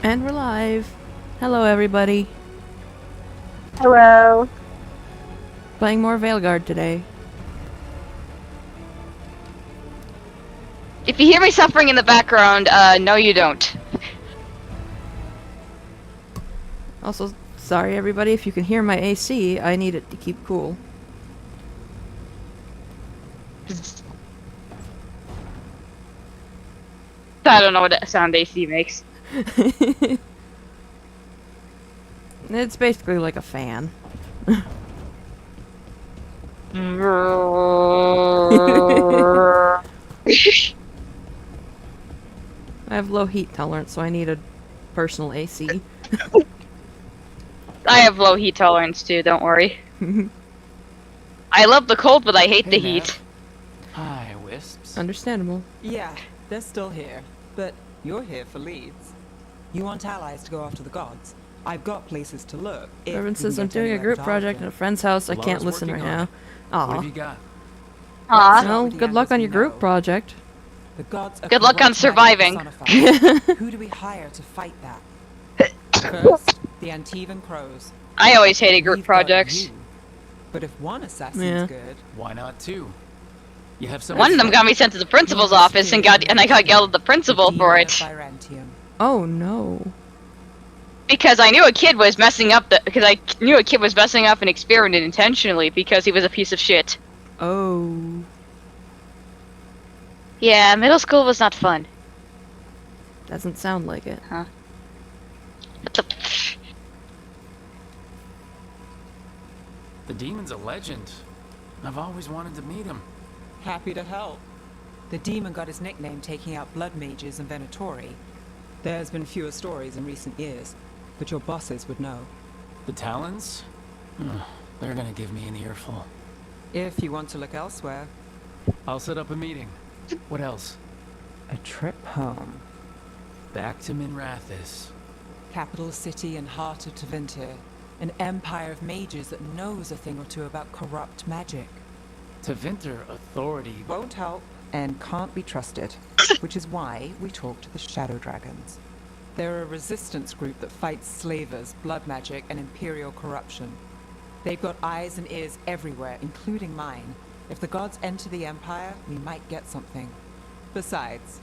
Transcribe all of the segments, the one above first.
And we're live. Hello, everybody. Hello. Playing more Veilguard today. If you hear me suffering in the background, no you don't. Also, sorry everybody if you can hear my AC, I need it to keep cool. I don't know what sound AC makes. It's basically like a fan. I have low heat tolerance, so I need a personal AC. I have low heat tolerance too, don't worry. I love the cold, but I hate the Nav. heat. Hi, Wisps. Understandable. Yeah, they're still here, but you're here for leads. You want allies to go after the gods? I've got places to look. if Reverend we can says I'm get doing a anywhere group to project target at a friend's house. I Lara's can't listen right working on now. it. What have Aw. you got? Aw. Well, with the good luck angles on we your group know. project. The gods are Good luck on corrupt surviving. magic personified. Who do we hire to fight that? First, the Antivan crows. I always hated group We've got projects. you. But if one assassin's Yeah. good, Why not two? You have some. One of them got me sent to the principal's office and I got yelled at the principal the for demon it. of Byrantium. Oh no. Because I knew a kid was messing up an experiment intentionally because he was a piece of shit. Oh. Yeah, middle school was not fun. Doesn't sound like it. What the The demon's a legend. I've always wanted to meet him. Happy to help. The demon got his nickname taking out blood mages and Venatori. There's been fewer stories in recent years, but your bosses would know. The Talons? They're gonna give me an earful. If you want to look elsewhere, I'll set up a meeting. What else? a trip home. Back to Minrathis. Capital city and heart of Tevinter. An empire of mages that knows a thing or two about corrupt magic. Tevinter authority. Won't help and can't be trusted, which is why we talk to the Shadow Dragons. They're a resistance group that fights slavers, blood magic, and imperial corruption. They've got eyes and ears everywhere, including mine. If the gods enter the empire, we might get something. Besides,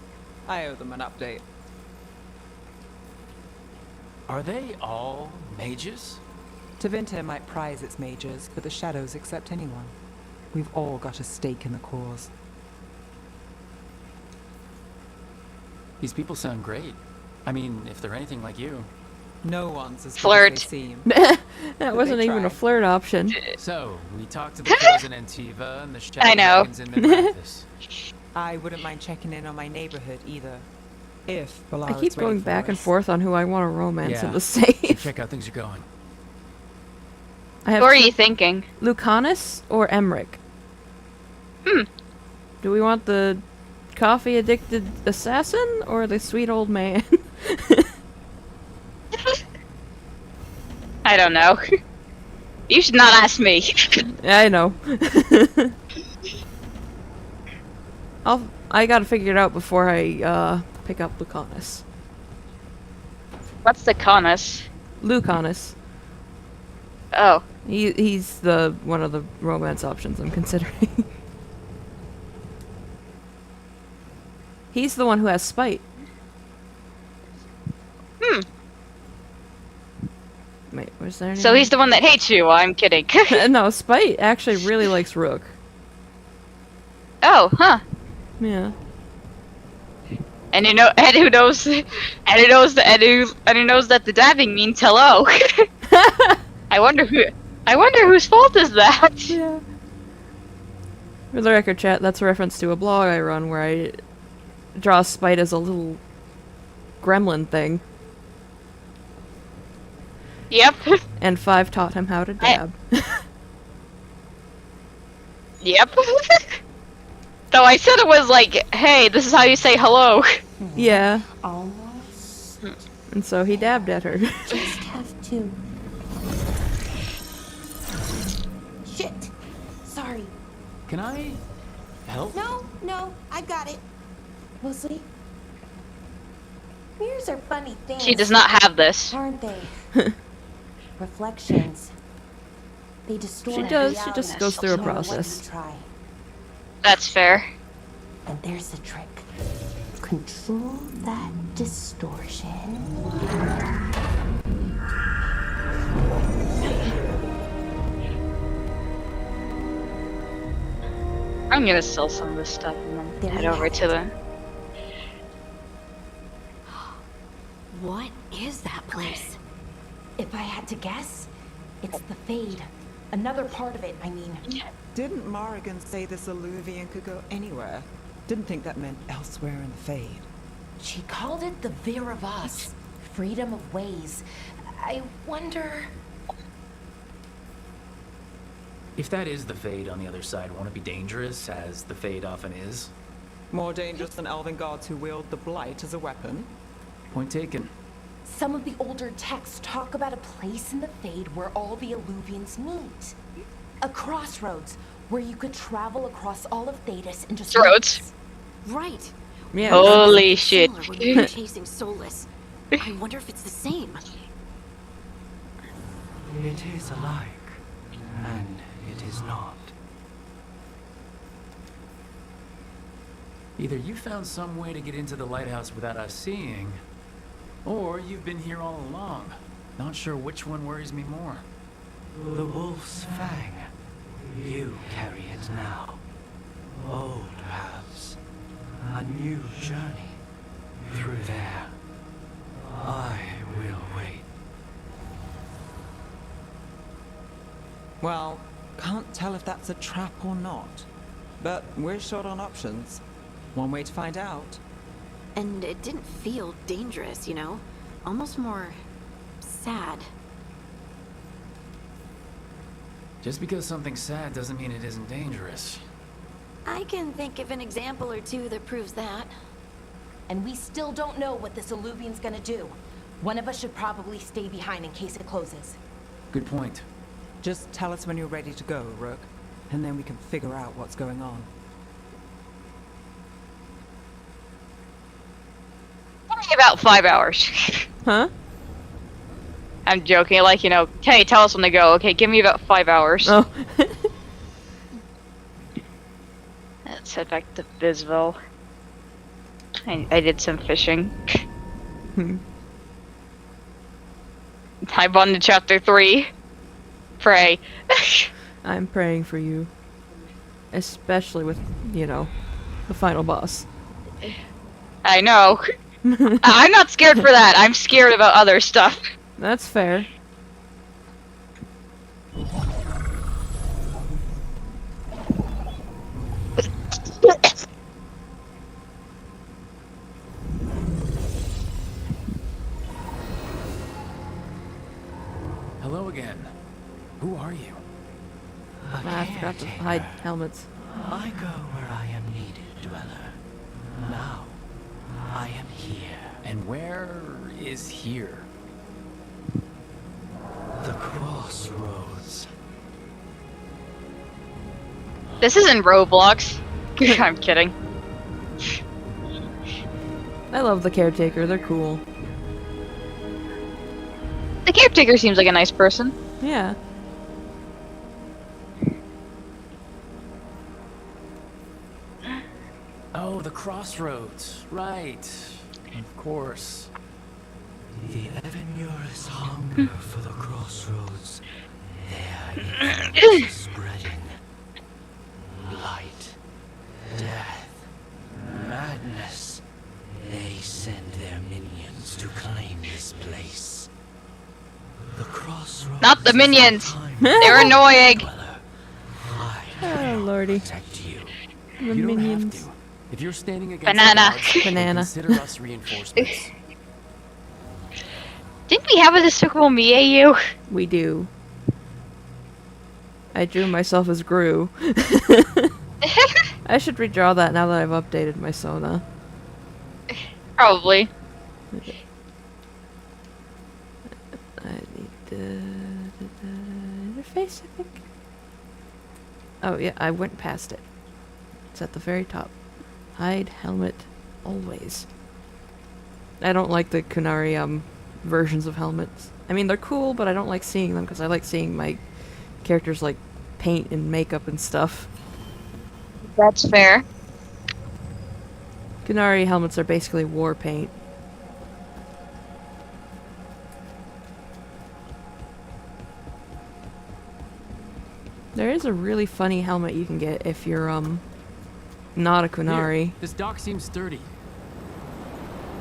I owe them an update. Are they all mages? Tevinter might prize its mages, but the Shadows accept anyone. We've all got a stake in the cause. These people sound great. I mean, if they're anything like you. No one's as good Flirt. as they seem. That wasn't even a try. flirt option. So, we talked to the crows in Antiva and the Shadow I know. Dragons in Minrathis. I wouldn't mind checking in on my neighborhood either. If I Valaris keep going ready for back and us. forth on who I want to romance Yeah. in the Should save. check how things are going. I have Who are you thinking? Lucanus or Emmerich? Hmm. Do we want the coffee-addicted assassin or the sweet old man? I don't know. You should not ask me. I know. I gotta figure it out before I pick up Lucanus. What's the conus? Lucanus. Oh. He's the one of the romance options I'm considering. He's the one who has spite. Wait, was there any? So he's the one that hates you. I'm kidding. No, Spite actually really likes Rook. Oh, huh. Yeah. And who knows that the dabbing means hello. I wonder whose fault is that? Yeah. For the record, chat, that's a reference to a blog I run where I draw Spite as a little gremlin thing, Yep. and Five taught him how to dab. Yep. So I said it was like, hey, this is how you say hello. Yeah, Almost. and so he dabbed at her. Just have to. Shit. Sorry. Can I help? No, I got it. Mostly. Mirrors are funny things. She does not have this. Aren't they? Reflections. They distort She does, she reality just goes through a no matter what you process. try. That's fair. And there's the trick. Control that distortion. I'm gonna sell some of this stuff and then There head you over have to it. the. What is that place? If I had to guess, it's the Fade. Another part of it, I mean. Didn't Morrigan say this Illuvian could go anywhere? Didn't think that meant elsewhere in the Fade. She called it the Vir of Us. Freedom of ways. I wonder... If that is the Fade on the other side, won't it be dangerous, as the Fade often is? More dangerous than elven gods who wield the Blight as a weapon? Point taken. Some of the older texts talk about a place in the Fade where all the Illuvians meet. A crossroads where you could travel across all of Thedas in just Roads. minutes. Right. Yeah. Holy shit. Similar when we were chasing Solus. I wonder if it's the same. It is alike, and it is not. Either you found some way to get into the lighthouse without us seeing, or you've been here all along. Not sure which one worries me more. The wolf's fang. You carry it now. Old paths. A new journey. Through there. I will wait. Well, can't tell if that's a trap or not. But we're short on options. One way to find out. And it didn't feel dangerous, you know? Almost more sad. Just because something's sad doesn't mean it isn't dangerous. I can think of an example or two that proves that. And we still don't know what this Illuvian's gonna do. One of us should probably stay behind in case it closes. Good point. Just tell us when you're ready to go, Rook. And then we can figure out what's going on. Only about 5 hours. Huh? I'm joking. Like, you know, hey, tell us when to go. Okay, give me about 5 hours. Oh. Let's head back to Bisville. I did some fishing. I've on to chapter 3. Pray. I'm praying for you. Especially with, you know, the final boss. I know. I'm not scared for that. I'm scared about other stuff. That's fair. Hello again. Who are you? I forgot to hide helmets. I go where I am needed, Dweller. Now, I am here. And where is here? The crossroads. This isn't Roblox. I'm kidding. I love the caretaker, they're cool. The caretaker seems like a nice person. Yeah. Oh, the crossroads. Right. Of course. The Evanurus hunger for the crossroads. There it is spreading. Light. Death. Madness. They send their minions to claim this place. The crossroads. Not the is minions. our time, They're annoying. Dweller. I Oh, lordy. protect you. The You don't have minions. to. If you're standing against Banana. the odds, then Banana. consider us reinforcements. Didn't we have a Despicable Me AU? We do. I drew myself as Gru. I should redraw that now that I've updated my Sona. Probably. I need the interface, I think. Oh yeah, I went past it. It's at the very top. Hide helmet always. I don't like the Kunari versions of helmets. I mean, they're cool, but I don't like seeing them because I like seeing my characters like paint and makeup and stuff. That's fair. Kunari helmets are basically war paint. There is a really funny helmet you can get if you're not a Kunari. Here, this dock seems sturdy.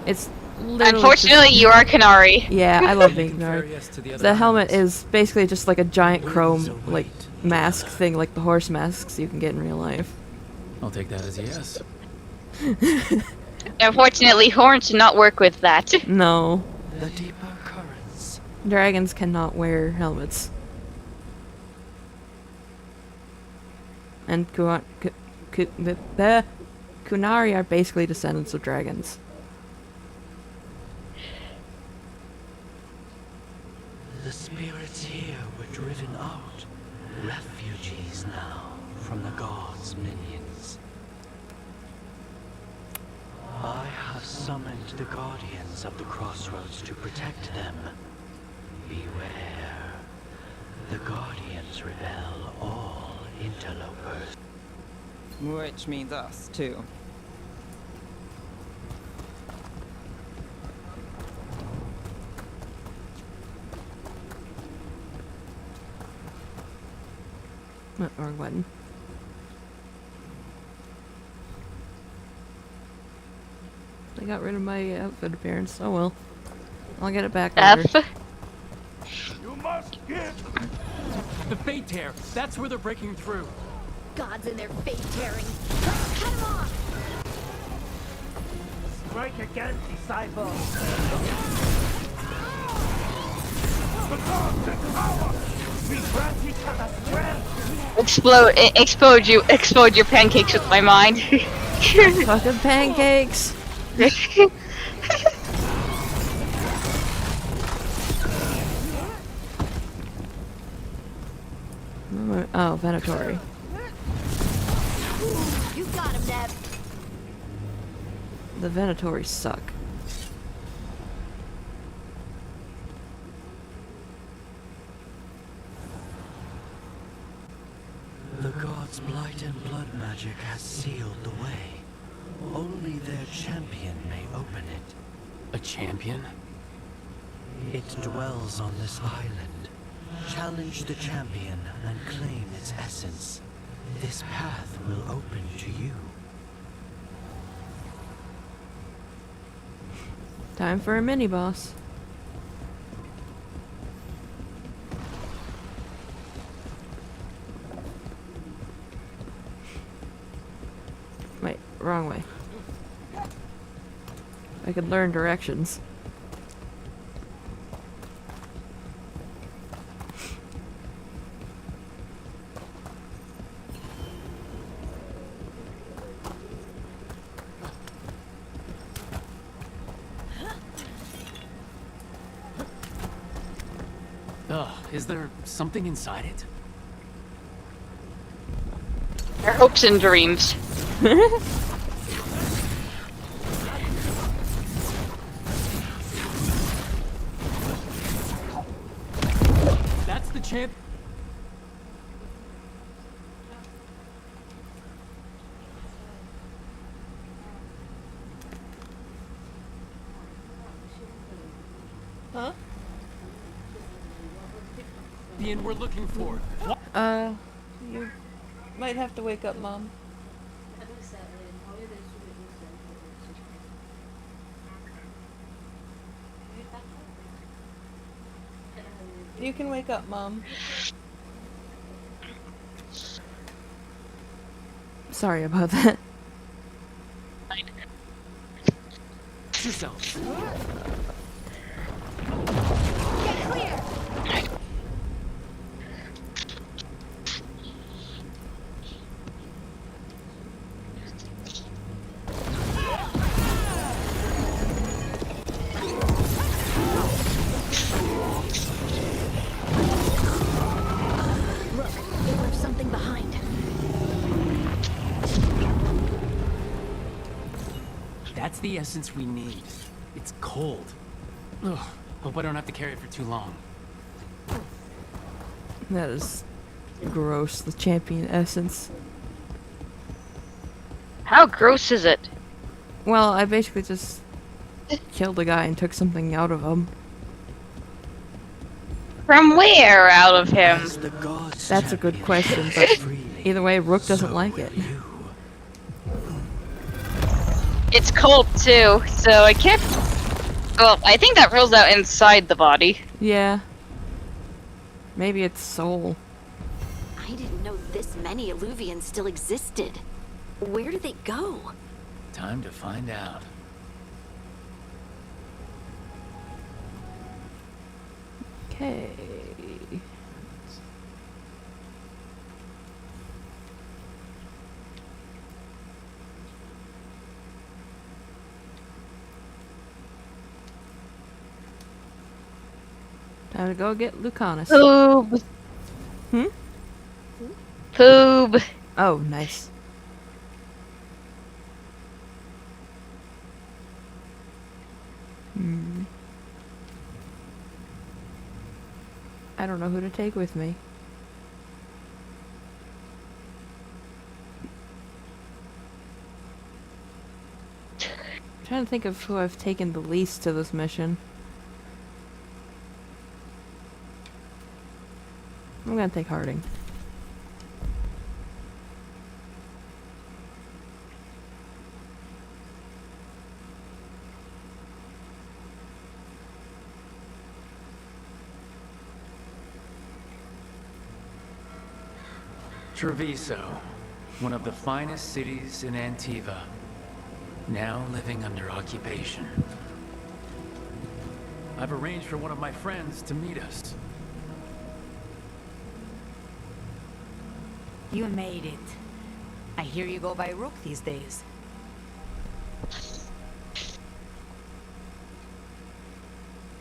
It's literally Unfortunately, you are Canary. yeah, I love being They can ferry Kunari. us to the other The helmet islands. is basically just like a giant chrome So like wait. mask thing, like the horse masks you can get in real life. I'll take that as a yes. Unfortunately, horns do not work with that. No, The deeper currents. dragons cannot wear helmets. And the Kunari are basically descendants of dragons. The spirits here were driven out. Refugees now from the gods' minions. I have summoned the guardians of the crossroads to protect them. Beware. The guardians rebel all interlopers. Which means us, too. Wrong button. I got rid of my outfit appearance. Oh well. I'll get it back later. F. The Fate Tear! That's where they're breaking through. Gods and their fate tearing. Let's cut him off! Strike again, disciple! We grant each other strength! Explode your pancakes with my mind. Fucking pancakes! Oh, Venatori. You got him, Neb. The Venatori suck. The gods' blight and blood magic has sealed the way. Only their champion may open it. A champion? It dwells on this island. Challenge the champion and claim its essence. This path will open to you. Time for a mini boss. Wait, wrong way. I could learn directions. Ugh, is there something inside it? Their hopes and dreams. That's the champ. Huh? Ian, we're looking for. You might have to wake up, Mom. You can wake up, Mom. Sorry about that. Yourself. Get clear! Look, they left something behind. That's the essence we need. It's cold. Ugh. Hope I don't have to carry it for too long. That is gross, the champion essence. How gross is it? Well, I basically just killed a guy and took something out of him. From where out of him? As the gods, That's a good champion, question, but freely, either way, Rook doesn't so like it. will you. It's cold too, so I can't. Well, I think that rolls out inside the body. Yeah. Maybe it's soul. I didn't know this many Illuvians still existed. Where did they go? Time to find out. Okay. Time to go get Lucanus. Poob. Hmm? Poob. Oh, nice. Hmm. I don't know who to take with me. I'm trying to think of who I've taken the least to this mission. I'm gonna take Harding. Treviso, one of the finest cities in Antiva, now living under occupation. I've arranged for one of my friends to meet us. You made it. I hear you go by Rook these days.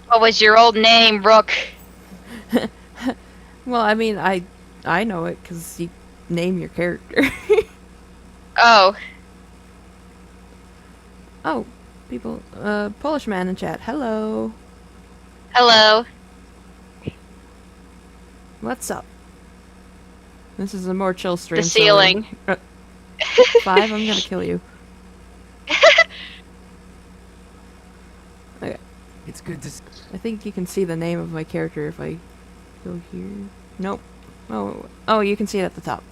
What was your old name, Rook? Well, I mean, I know it because you name your character. Oh. Oh, people, Polish man in chat. Hello. Hello. What's up? This is a more chill stream. The ceiling. So 5, I'm gonna kill you. Okay. It's good to see. I think you can see the name of my character if I go here. Nope. Oh, you can see it at the top.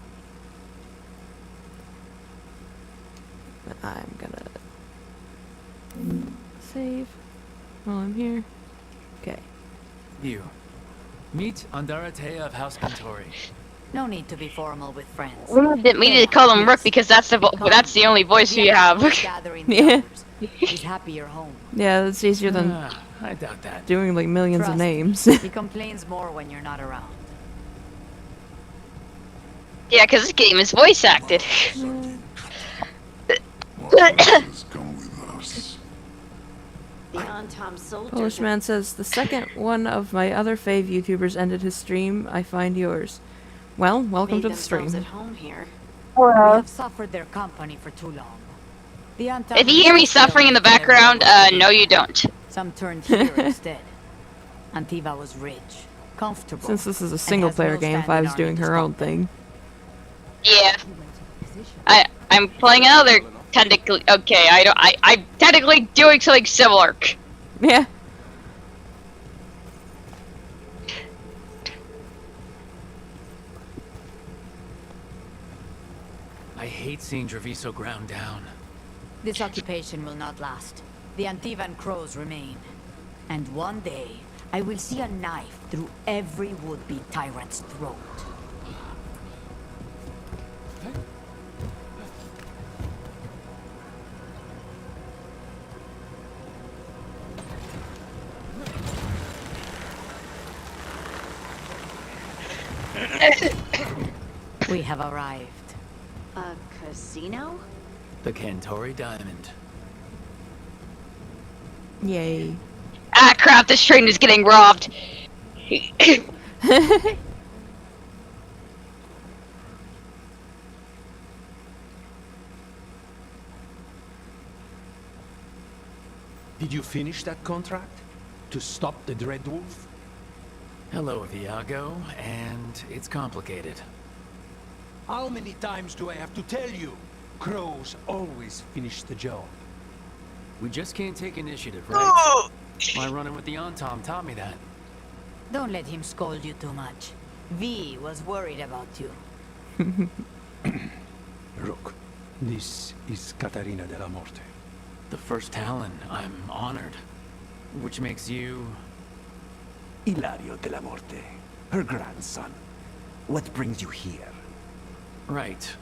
But I'm gonna save while I'm here. Okay. You. Meet Andaratea of House Cantori. No need to be formal with friends. We need to call him Rook because that's the only voice you have. Gathering Yeah. flowers. He's happy you're home. Yeah, that's easier than I doubt that. doing like millions of Trust names. He complains more when you're not around. Yeah, because this game is voice acted. Beyond Tom soldiers. Polish man says, the second one of my other fave YouTubers ended his stream, I find yours. Well, welcome made to the stream. themselves at home here. We have suffered their company for too long. The If you hear me suffering in the background, no you don't. Some turned here instead. Antiva was rich, comfortable. Since this is a and single has player no game, standing Five's army doing to her stop own them. thing. Yeah. I'm playing another technically. Okay, I'm technically doing something similar. Yeah. I hate seeing Treviso ground down. This occupation will not last. The Antivan crows remain. And one day, I will see a knife through every would-be tyrant's throat. We have arrived. A casino? The Cantori Diamond. Yay. Ah crap, this train is getting robbed. Did you finish that contract? To stop the Dread Wolf? Hello, Viago, and it's complicated. How many times do I have to tell you? Crows always finish the job. We just can't take initiative, right? My running with the Antom taught me that. Don't let him scold you too much. V was worried about you. Look, this is Catarina de la Morte. The first Talon. I'm honored. Which makes you... Ilario de la Morte, her grandson. What brings you here? Right.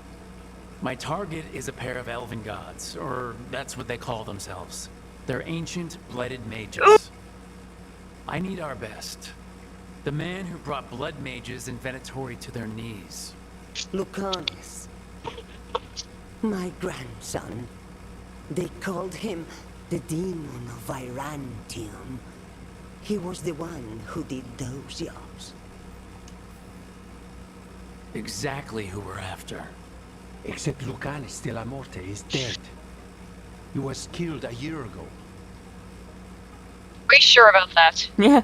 My target is a pair of elven gods, or that's what they call themselves. They're ancient, blooded mages. I need our best. The man who brought blood mages in Venatori to their knees. Lucanus. My grandson. They called him the Demon of Virantium. He was the one who did those jobs. Exactly who we're after. Except Lucanus de la Morte is dead. He was killed a year ago. Are we sure about that? Yeah.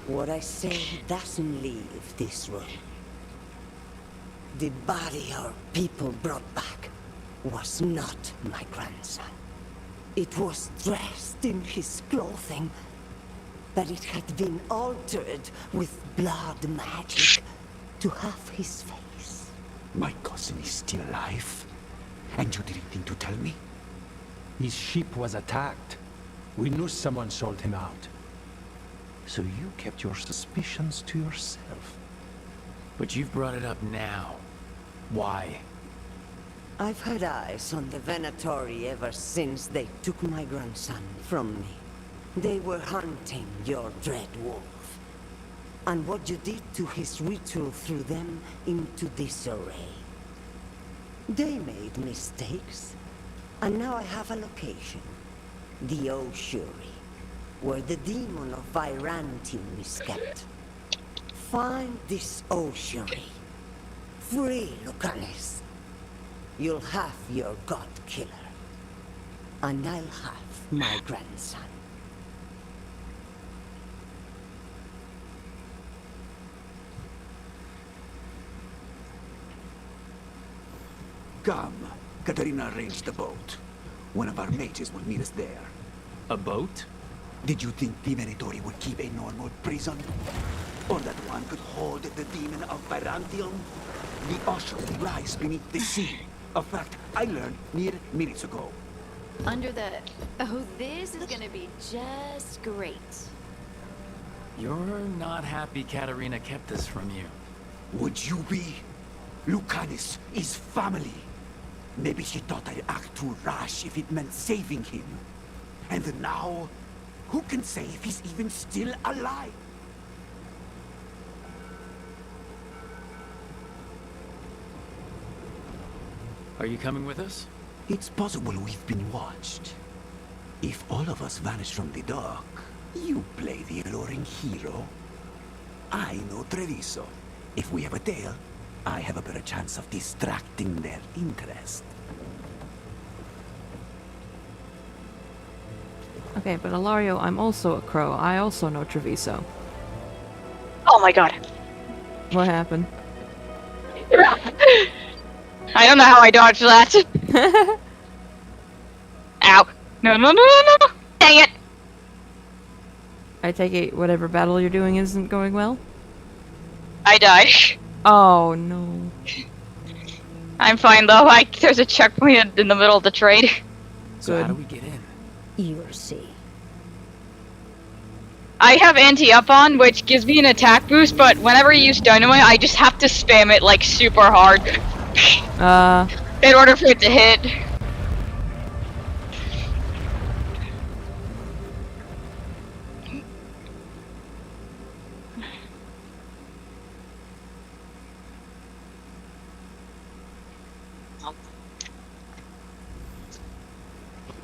What I say doesn't leave this room. The body our people brought back was not my grandson. It was dressed in his clothing, but it had been altered with blood magic to have his face. My cousin is still alive? And you didn't think to tell me? His ship was attacked. We knew someone sold him out. So you kept your suspicions to yourself? But you've brought it up now. Why? I've had eyes on the Venatori ever since they took my grandson from me. They were hunting your Dread Wolf. And what you did to his ritual threw them into disarray. They made mistakes, and now I have a location. The Ossuary, where the demon of Virantium is kept. Find this Ossuary. Free Lucanus. You'll have your god killer. And I'll have my grandson. Come. Katarina arranged the boat. One of our mages will meet us there. A boat? Did you think the Venatori would keep a normal prison? Or that one could hold the demon of Virantium? The Ossuary lies beneath the sea. A fact I learned mere minutes ago. Under the... Oh, this is gonna be just great. You're not happy Katarina kept this from you. Would you be? Lucanus is family. Maybe she thought I'd act too rash if it meant saving him. And now, who can say if he's even still alive? Are you coming with us? It's possible we've been watched. If all of us vanish from the dock, you play the alluring hero. I know Treviso. If we have a tail, I have a better chance of distracting their interest. Okay, but Ilario, I'm also a crow. I also know Treviso. Oh my god. What happened? I don't know how I dodged that. Ow. No, no, no, no, no. Dang it. I take it whatever battle you're doing isn't going well? I died. Oh, no. I'm fine though. There's a checkpoint in the middle of the trade. So how do we get in? You'll see. I have anti-up on, which gives me an attack boost, but whenever I use dynamite, I just have to spam it like super hard. In order for it to hit.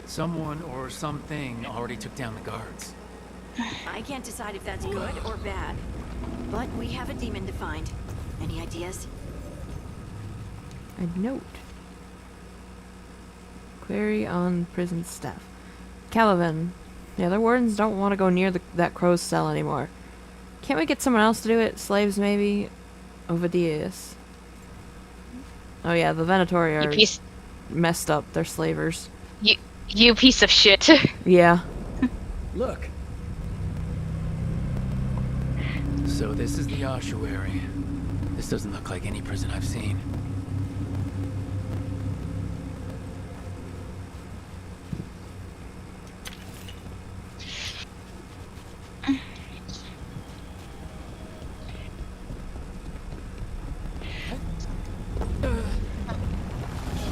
Someone or something already took down the guards. I can't decide if that's good or bad. But we have a demon to find. Any ideas? A note. Query on prison staff. Caliban. Yeah, the wardens don't want to go near that crow's cell anymore. Can't we get someone else to do it? Slaves, maybe? Ovidius. Oh yeah, the Venatori are messed up. They're slavers. You piece of shit. Yeah. Look. So this is the ossuary. This doesn't look like any prison I've seen.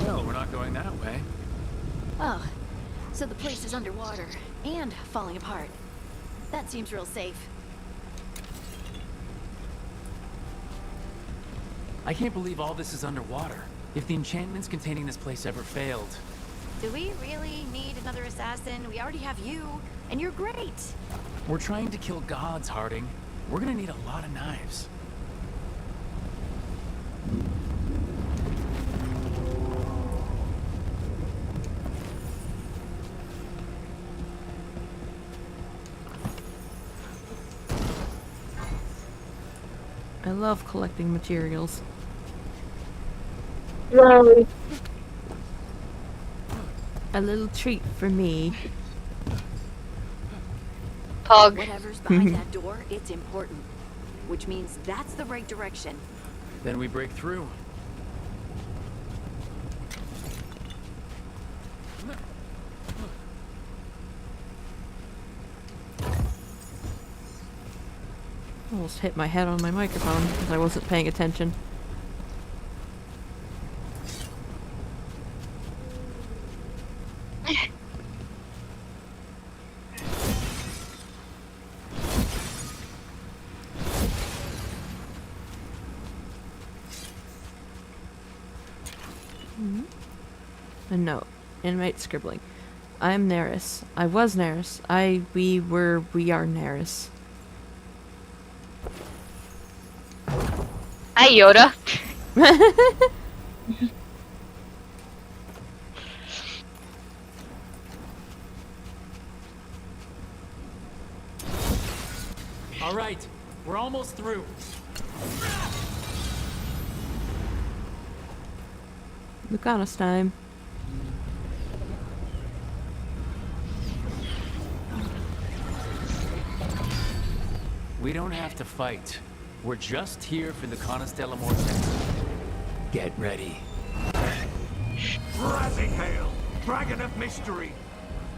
Well, we're not going that way. Oh, so the place is underwater and falling apart. That seems real safe. I can't believe all this is underwater. If the enchantments containing this place ever failed. Do we really need another assassin? We already have you, and you're great. We're trying to kill gods, Harding. We're gonna need a lot of knives. I love collecting materials. Right. A little treat for me. Pog. Whatever's behind that door, it's important. Which means that's the right direction. Then we break through. Almost hit my head on my microphone because I wasn't paying attention. A note. Inmate scribbling. I'm Neris. I was Neris. We are Neris. Hi, Yoda. All right, we're almost through. Lucanus time. We don't have to fight. We're just here for the Conestella Morte. Get ready. Razihale, Dragon of Mystery.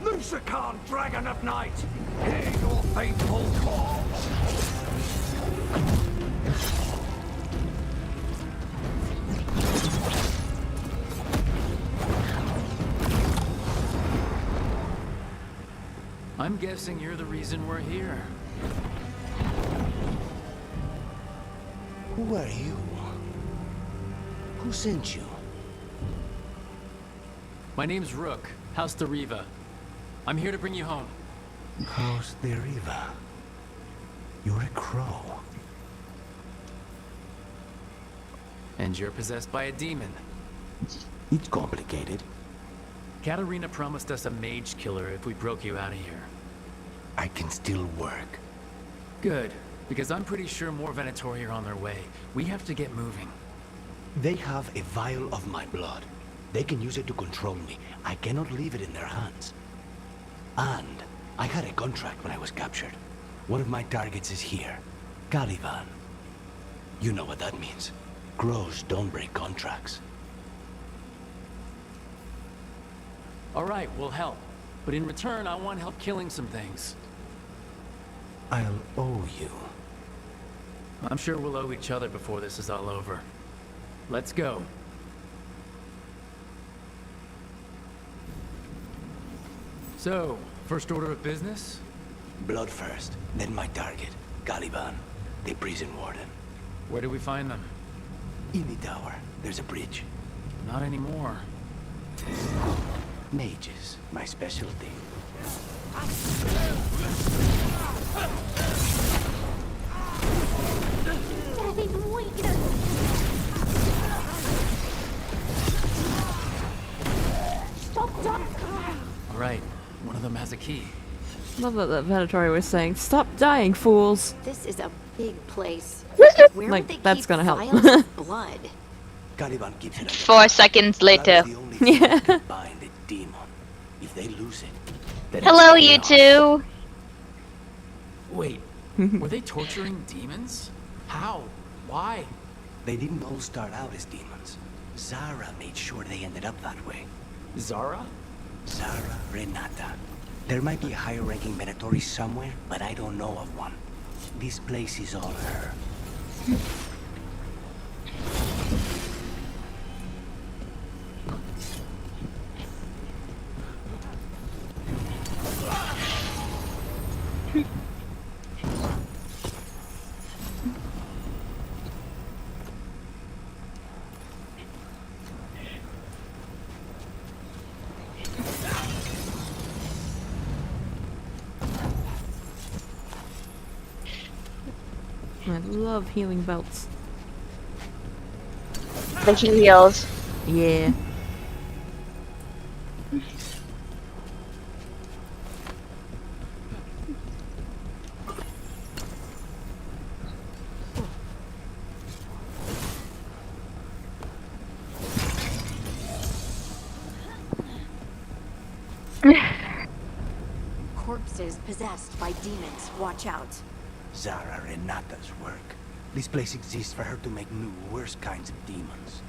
Lucican, Dragon of Night. Hear your faithful calls. I'm guessing you're the reason we're here. Who are you? Who sent you? My name's Rook, House de Riva. I'm here to bring you home. House de Riva. You're a crow. And you're possessed by a demon. It's complicated. Katarina promised us a mage killer if we broke you out of here. I can still work. Good, because I'm pretty sure more Venatori are on their way. We have to get moving. They have a vial of my blood. They can use it to control me. I cannot leave it in their hands. And I had a contract when I was captured. One of my targets is here. Caliban. You know what that means. Crows don't break contracts. All right, we'll help. But in return, I want help killing some things. I'll owe you. I'm sure we'll owe each other before this is all over. Let's go. So, first order of business? Blood first, then my target. Caliban, the prison warden. Where do we find them? In the tower, there's a bridge. Not anymore. Mages, my specialty. All right, one of them has a key. Love that the Venatori was saying, "Stop dying, fools." This is a big place. Where Like, would they that's keep gonna help. vials of blood? Caliban keeps it. 4 seconds later. Yeah. Bind the demon. If they lose it, then Hello, it's you chaos. two. Wait, were they torturing demons? How? Why? They didn't all start out as demons. Zara made sure they ended up that way. Zara? Zara Renata. There might be a higher-ranking Venatori somewhere, but I don't know of one. This place is all her. I love healing belts. The heals. Yeah. Corpses possessed by demons. Watch out. Zara Renata's work. This place exists for her to make new, worse kinds of demons.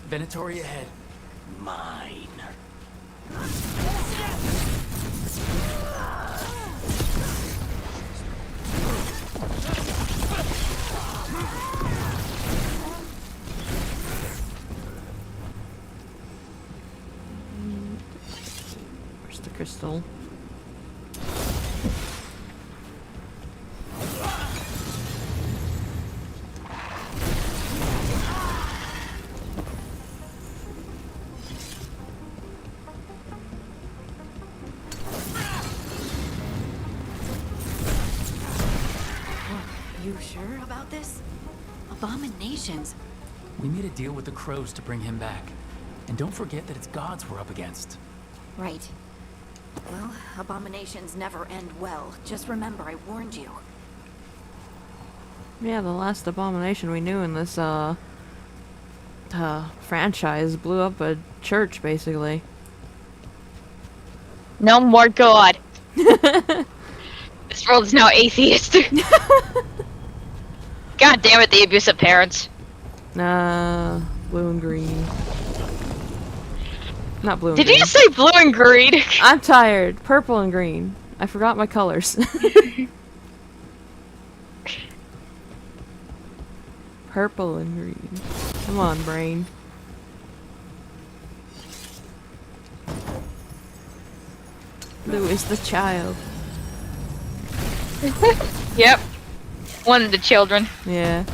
Venatori ahead. Mine. Where's the crystal? You sure about this? Abominations. We made a deal with the crows to bring him back. And don't forget that it's gods we're up against. Right. Well, abominations never end well. Just remember, I warned you. Yeah, the last abomination we knew in this, franchise blew up a church, basically. No more God. This world is now atheist. God damn it, the abusive parents. Blue and green. Not blue and Did green. you just say blue and green? I'm tired. Purple and green. I forgot my colors. Purple and green. Come on, brain. Blue is the child. Yep. One of the children. Yeah.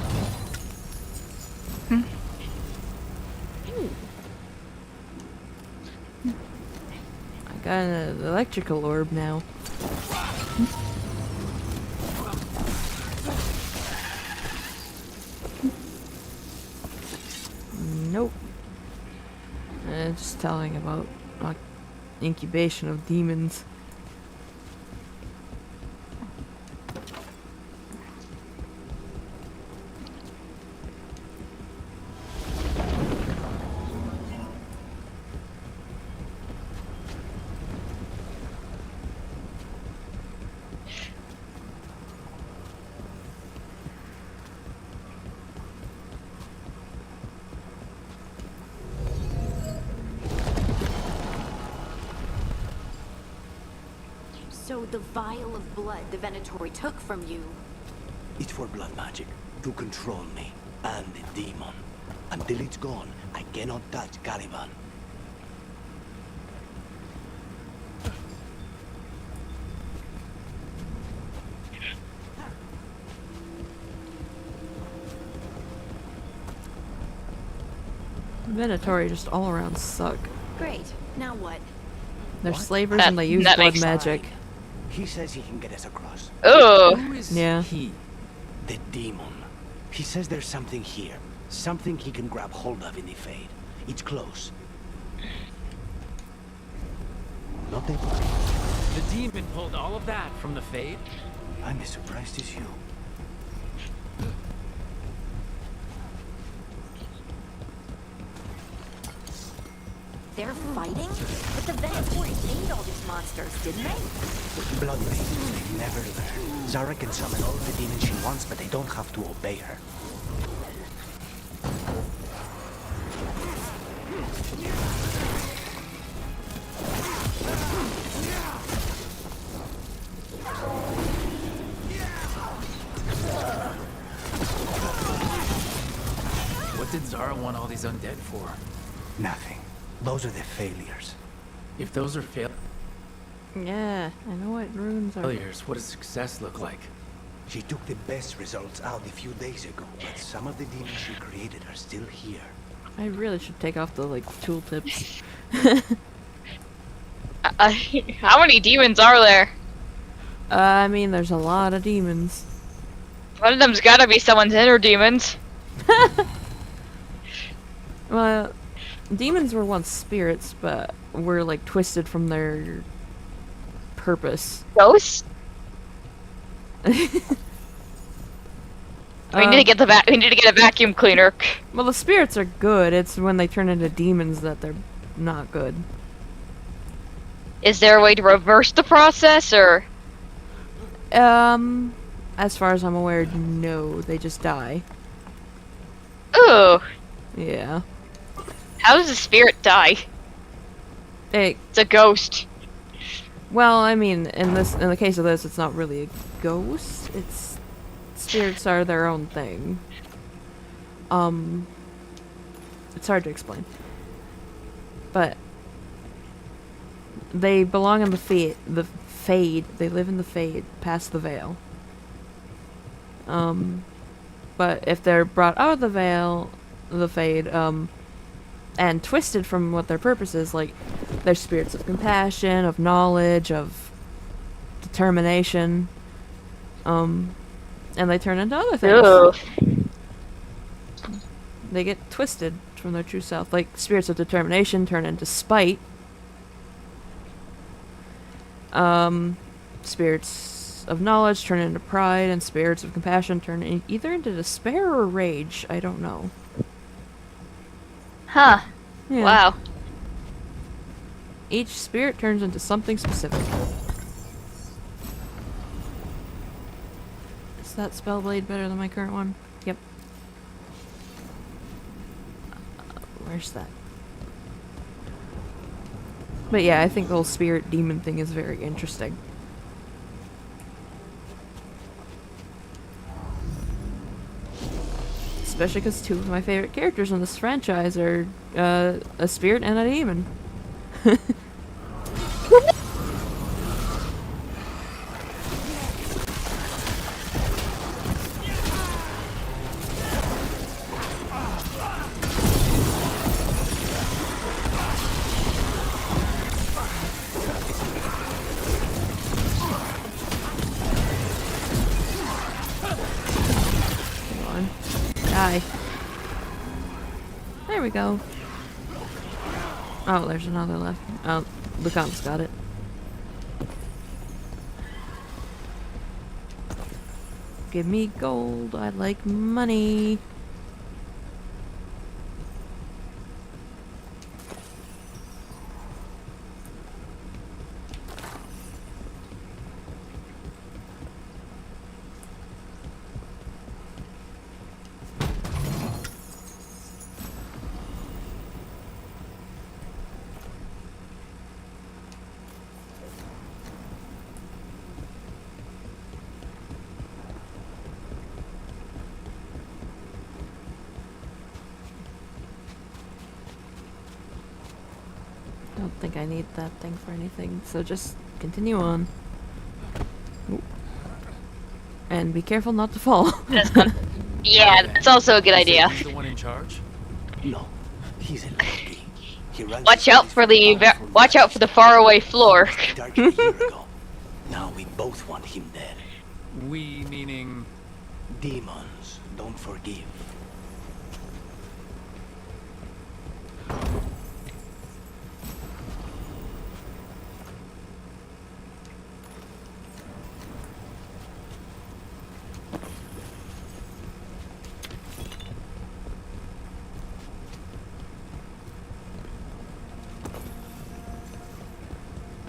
I got an electrical orb now. Nope. Just telling about incubation of demons. So the vial of blood the Venatori took from you. It's for blood magic, to control me, and the demon. Until it's gone, I cannot touch Caliban. Venatori just all around suck. Great. Now what? They're What? slavers and they use that blood makes magic. He says he can get us across. Oh. Who is Yeah. he? The demon. He says there's something here. Something he can grab hold of in the Fade. It's close. Not that... The demon pulled all of that from the Fade? I'm as surprised as you. They're fighting? But the Veilguard made all these monsters, didn't they? Blood Maidens, they never learn. Zara can summon all the demons she wants, but they don't have to obey her. What did Zara want all these undead for? Nothing. Those are the failures. If those are Yeah, I know what runes are. failures, what does success look like? She took the best results out a few days ago, but some of the demons she created are still here. I really should take off the, like, tooltips. How many demons are there? I mean, there's a lot of demons. One of them's gotta be someone's inner demons. Well, demons were once spirits, but were, like, twisted from their purpose. Ghosts? We need to get we need to get a vacuum cleaner. Well, the spirits are good. It's when they turn into demons that they're not good. Is there a way to reverse the process, or? As far as I'm aware, no. They just die. Ooh. Yeah. How does a spirit die? It's a ghost. Well, I mean, in the case of this, it's not really a ghost. It's spirits are their own thing. It's hard to explain, but they belong in the Fade. They live in the Fade, past the Veil. But if they're brought out of the Fade, and twisted from what their purpose is, like, they're spirits of compassion, of knowledge, of determination, and they turn into other things. Ew. They get twisted from their true self. Like, spirits of determination turn into spite. Spirits of knowledge turn into pride, and spirits of compassion turn either into despair or rage. I don't know. Huh. Yeah. Wow. Each spirit turns into something specific. Is that spell blade better than my current one? Yep. Where's that? But yeah, I think the whole spirit demon thing is very interesting. Especially because two of my favorite characters in this franchise are a spirit and a demon. Die. There we go. Oh, there's another left. Oh, Lucan's got it. Give me gold. I like money. Don't think I need that thing for anything, so just continue on. Ooh. And be careful not to fall. Yeah, that's also a good idea. Is he the one in charge? No, he's a lucky. He runs Watch out for the faraway floor. started a year ago. Now we both want him dead. We meaning Demons. don't forgive.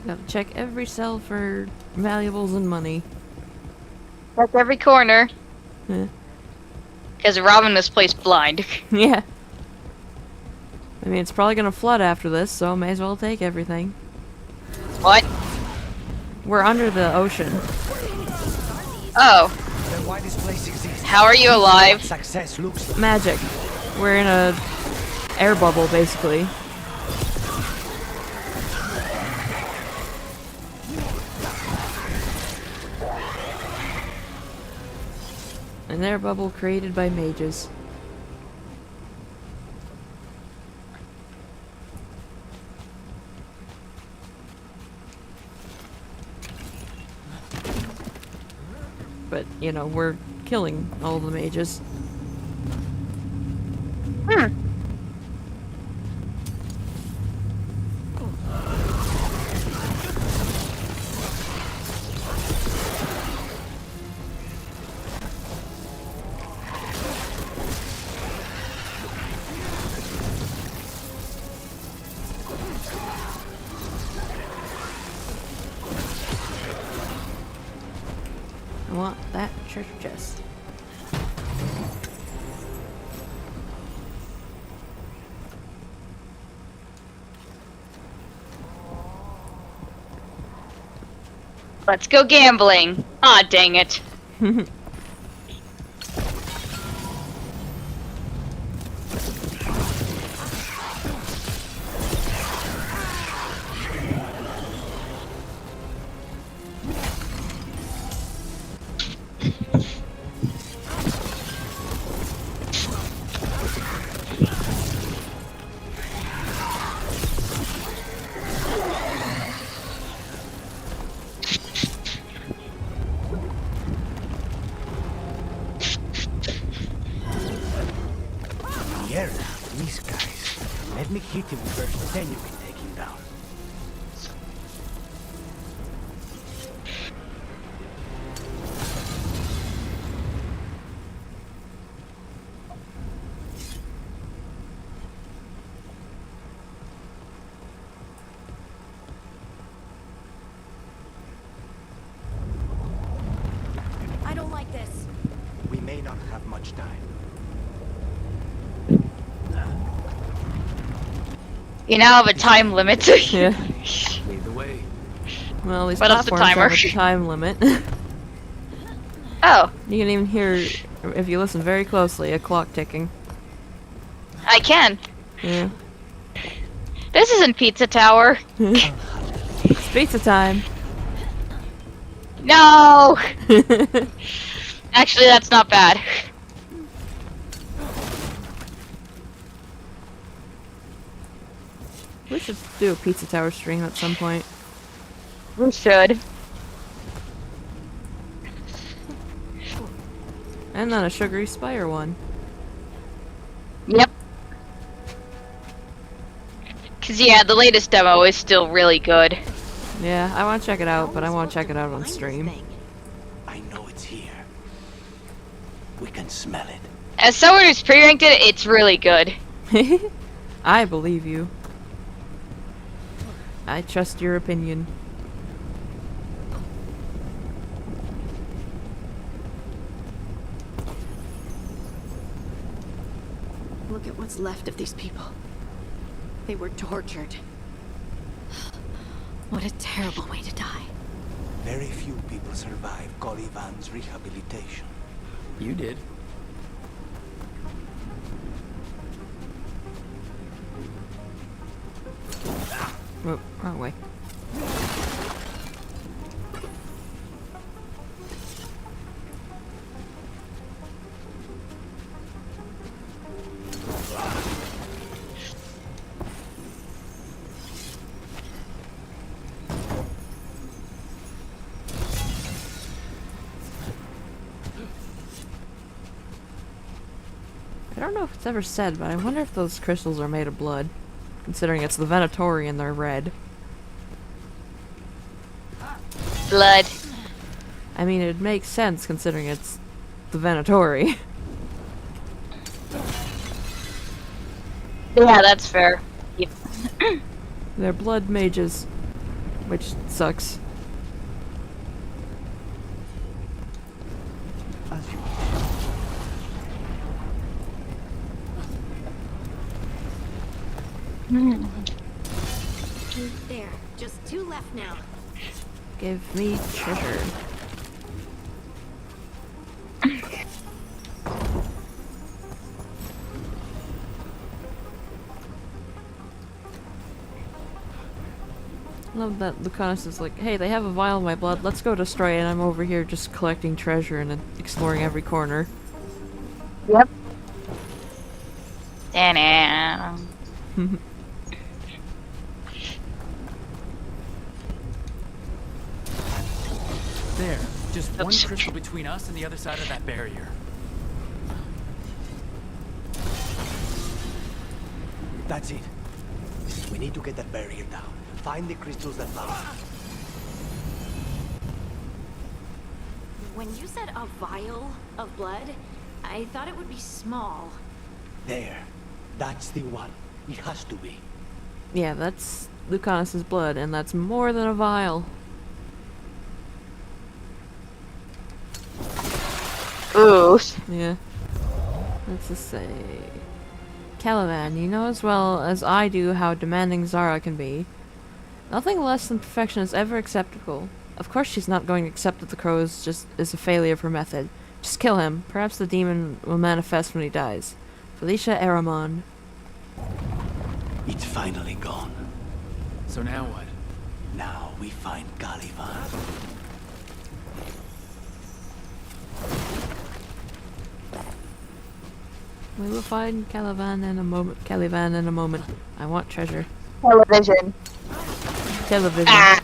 Gotta check every cell for valuables and money. Check every corner. Yeah. Because robbing this place blind. Yeah. I mean, it's probably gonna flood after this, so may as well take everything. What? We're under the ocean. Oh. Then why this place exists? How are you alive? Success looks like. Magic. We're in a air bubble, basically. An air bubble created by mages. But, you know, we're killing all the mages. I want that treasure chest. Let's go gambling. Ah, dang it. Here, these guys. Let me hit him first, then you can take him down. I don't like this. We may not have much time. You now have a time limit. Yeah. Lead the way. Well, these What is the platforms timer? have a time limit. Oh, You can even hear, if you listen very closely, a clock ticking. I can. Yeah. This isn't Pizza Tower. It's pizza time. No! Actually, that's not bad. We should do a Pizza Tower stream at some point. We should. And then a Sugary Spire one. Yep. Cause yeah, the latest demo is still really good. Yeah, I want to check it out, but I want to check it out on stream. I know it's here. We can smell it. As someone who's pre-ranked it, it's really good. I believe you. I trust your opinion. Look at what's left of these people. They were tortured. What a terrible way to die. Very few people survive Colivan's rehabilitation. You did. Whoop, wrong way. don't know if it's ever said, but I wonder if those crystals are made of blood. Considering it's the Venatori and they're red. Blood. I mean, it makes sense considering it's the Venatori. Yeah, that's fair. Yep. They're blood mages, which sucks. There, just 2 left now. Give me treasure. Love that Lucanus is like, hey, they have a vial of my blood, let's go destroy it, and I'm over here just collecting treasure and exploring every corner. Yep. Ta-da. There, just one crystal between us and the other side of that barrier. That's it. We need to get that barrier down. Find the crystals that bound. When you said a vial of blood, I thought it would be small. There. That's the one. It has to be. Yeah, that's Lucanus's blood, and that's more than a vial. Ooh. Yeah. Let's just say... Caliban, you know as well as I do how demanding Zara can be. Nothing less than perfection is ever acceptable. Of course she's not going to accept that the crow is just a failure of her method. Just kill him. Perhaps the demon will manifest when he dies. Felicia Aramon. It's finally gone. So now what? Now we find Caliban. We will find Caliban in a moment. Caliban in a moment. I want treasure. Television. Television. Ah.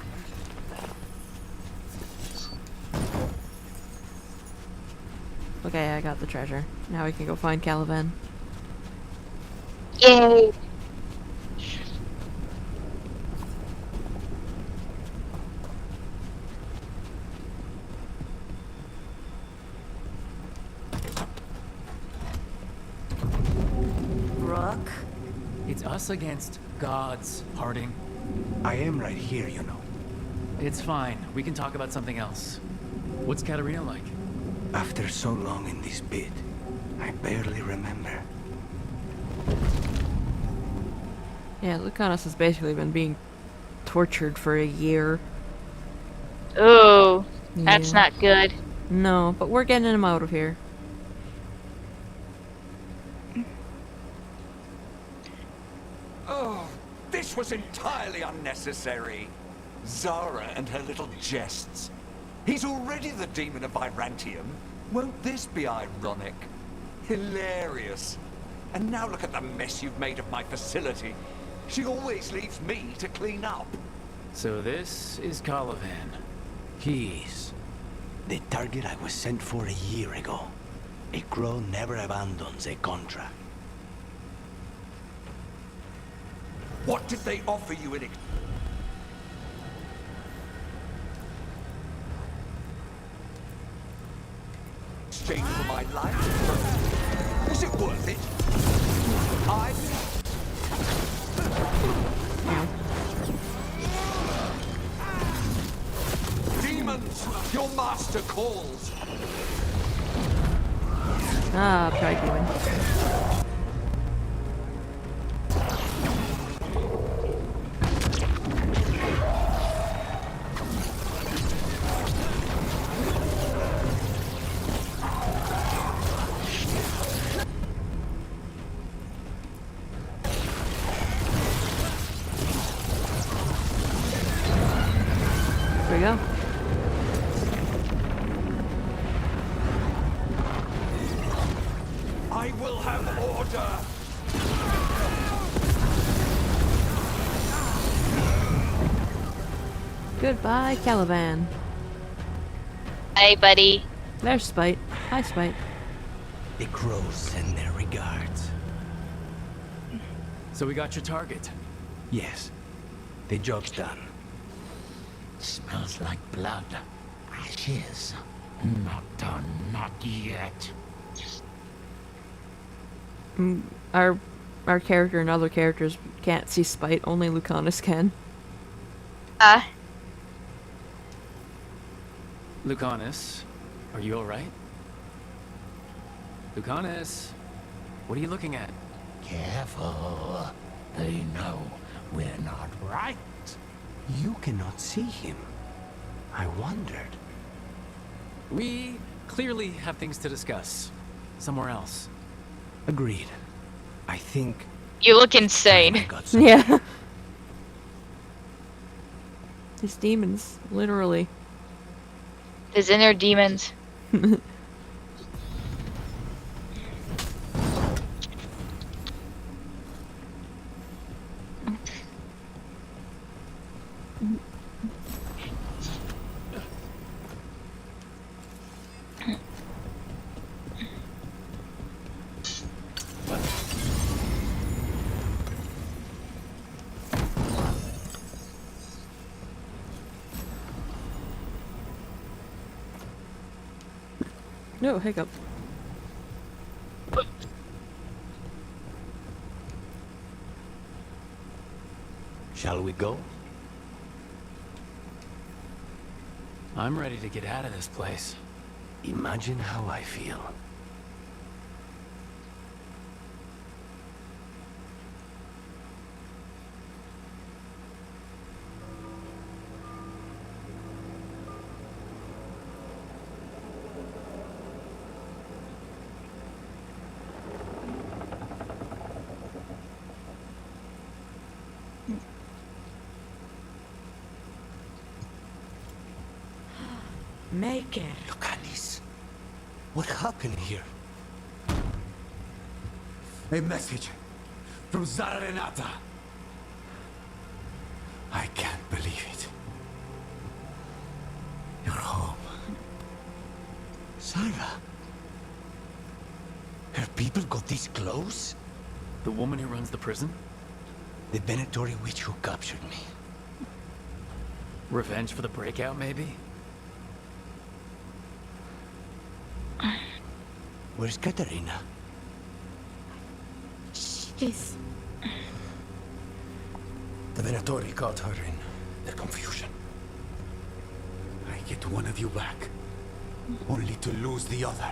Okay, I got the treasure. Now we can go find Caliban. Yay. It's us against gods, Harding. I am right here, you know. It's fine. We can talk about something else. What's Katarina like? After so long in this pit, I barely remember. Yeah, Lucanus has basically been being tortured for a year. Ooh, that's not good. No, but we're getting him out of here. Oh, this was entirely unnecessary. Zara and her little jests. He's already the demon of Virantium. Won't this be ironic? Hilarious. And now look at the mess you've made of my facility. She always leaves me to clean up. So this is Caliban. He's the target I was sent for a year ago. A crow never abandons a contract. What did they offer you in exchange for my life? Was it worth it? Demons, your master calls. Ah, try demon. There we go. I will have order. Goodbye, Caliban. Hey, buddy. There's Spite. Hi, Spite. The crows send their regards. So we got your target. Yes, the job's done. Smells like blood. Ashes. Not done, not yet. Our character and other characters can't see spite, only Lucanus can. Lucanus, are you alright? Lucanus, what are you looking at? Careful. They know we're not right. You cannot see him. I wondered. We clearly have things to discuss. Somewhere else. Agreed. I think... You look insane. Yeah. His demons, literally. His inner demons. No, hiccup. Shall we go? I'm ready to get out of this place. Imagine how I feel. Maker. Lucanis, what happened here? A message from Zara Renata. I can't believe it. You're home. Sarah? Her people got this close? The woman who runs the prison? The Venatori witch who captured me. Revenge for the breakout, maybe? Where's Katerina? She's... The Venatori caught her in their confusion. I get one of you back, only to lose the other.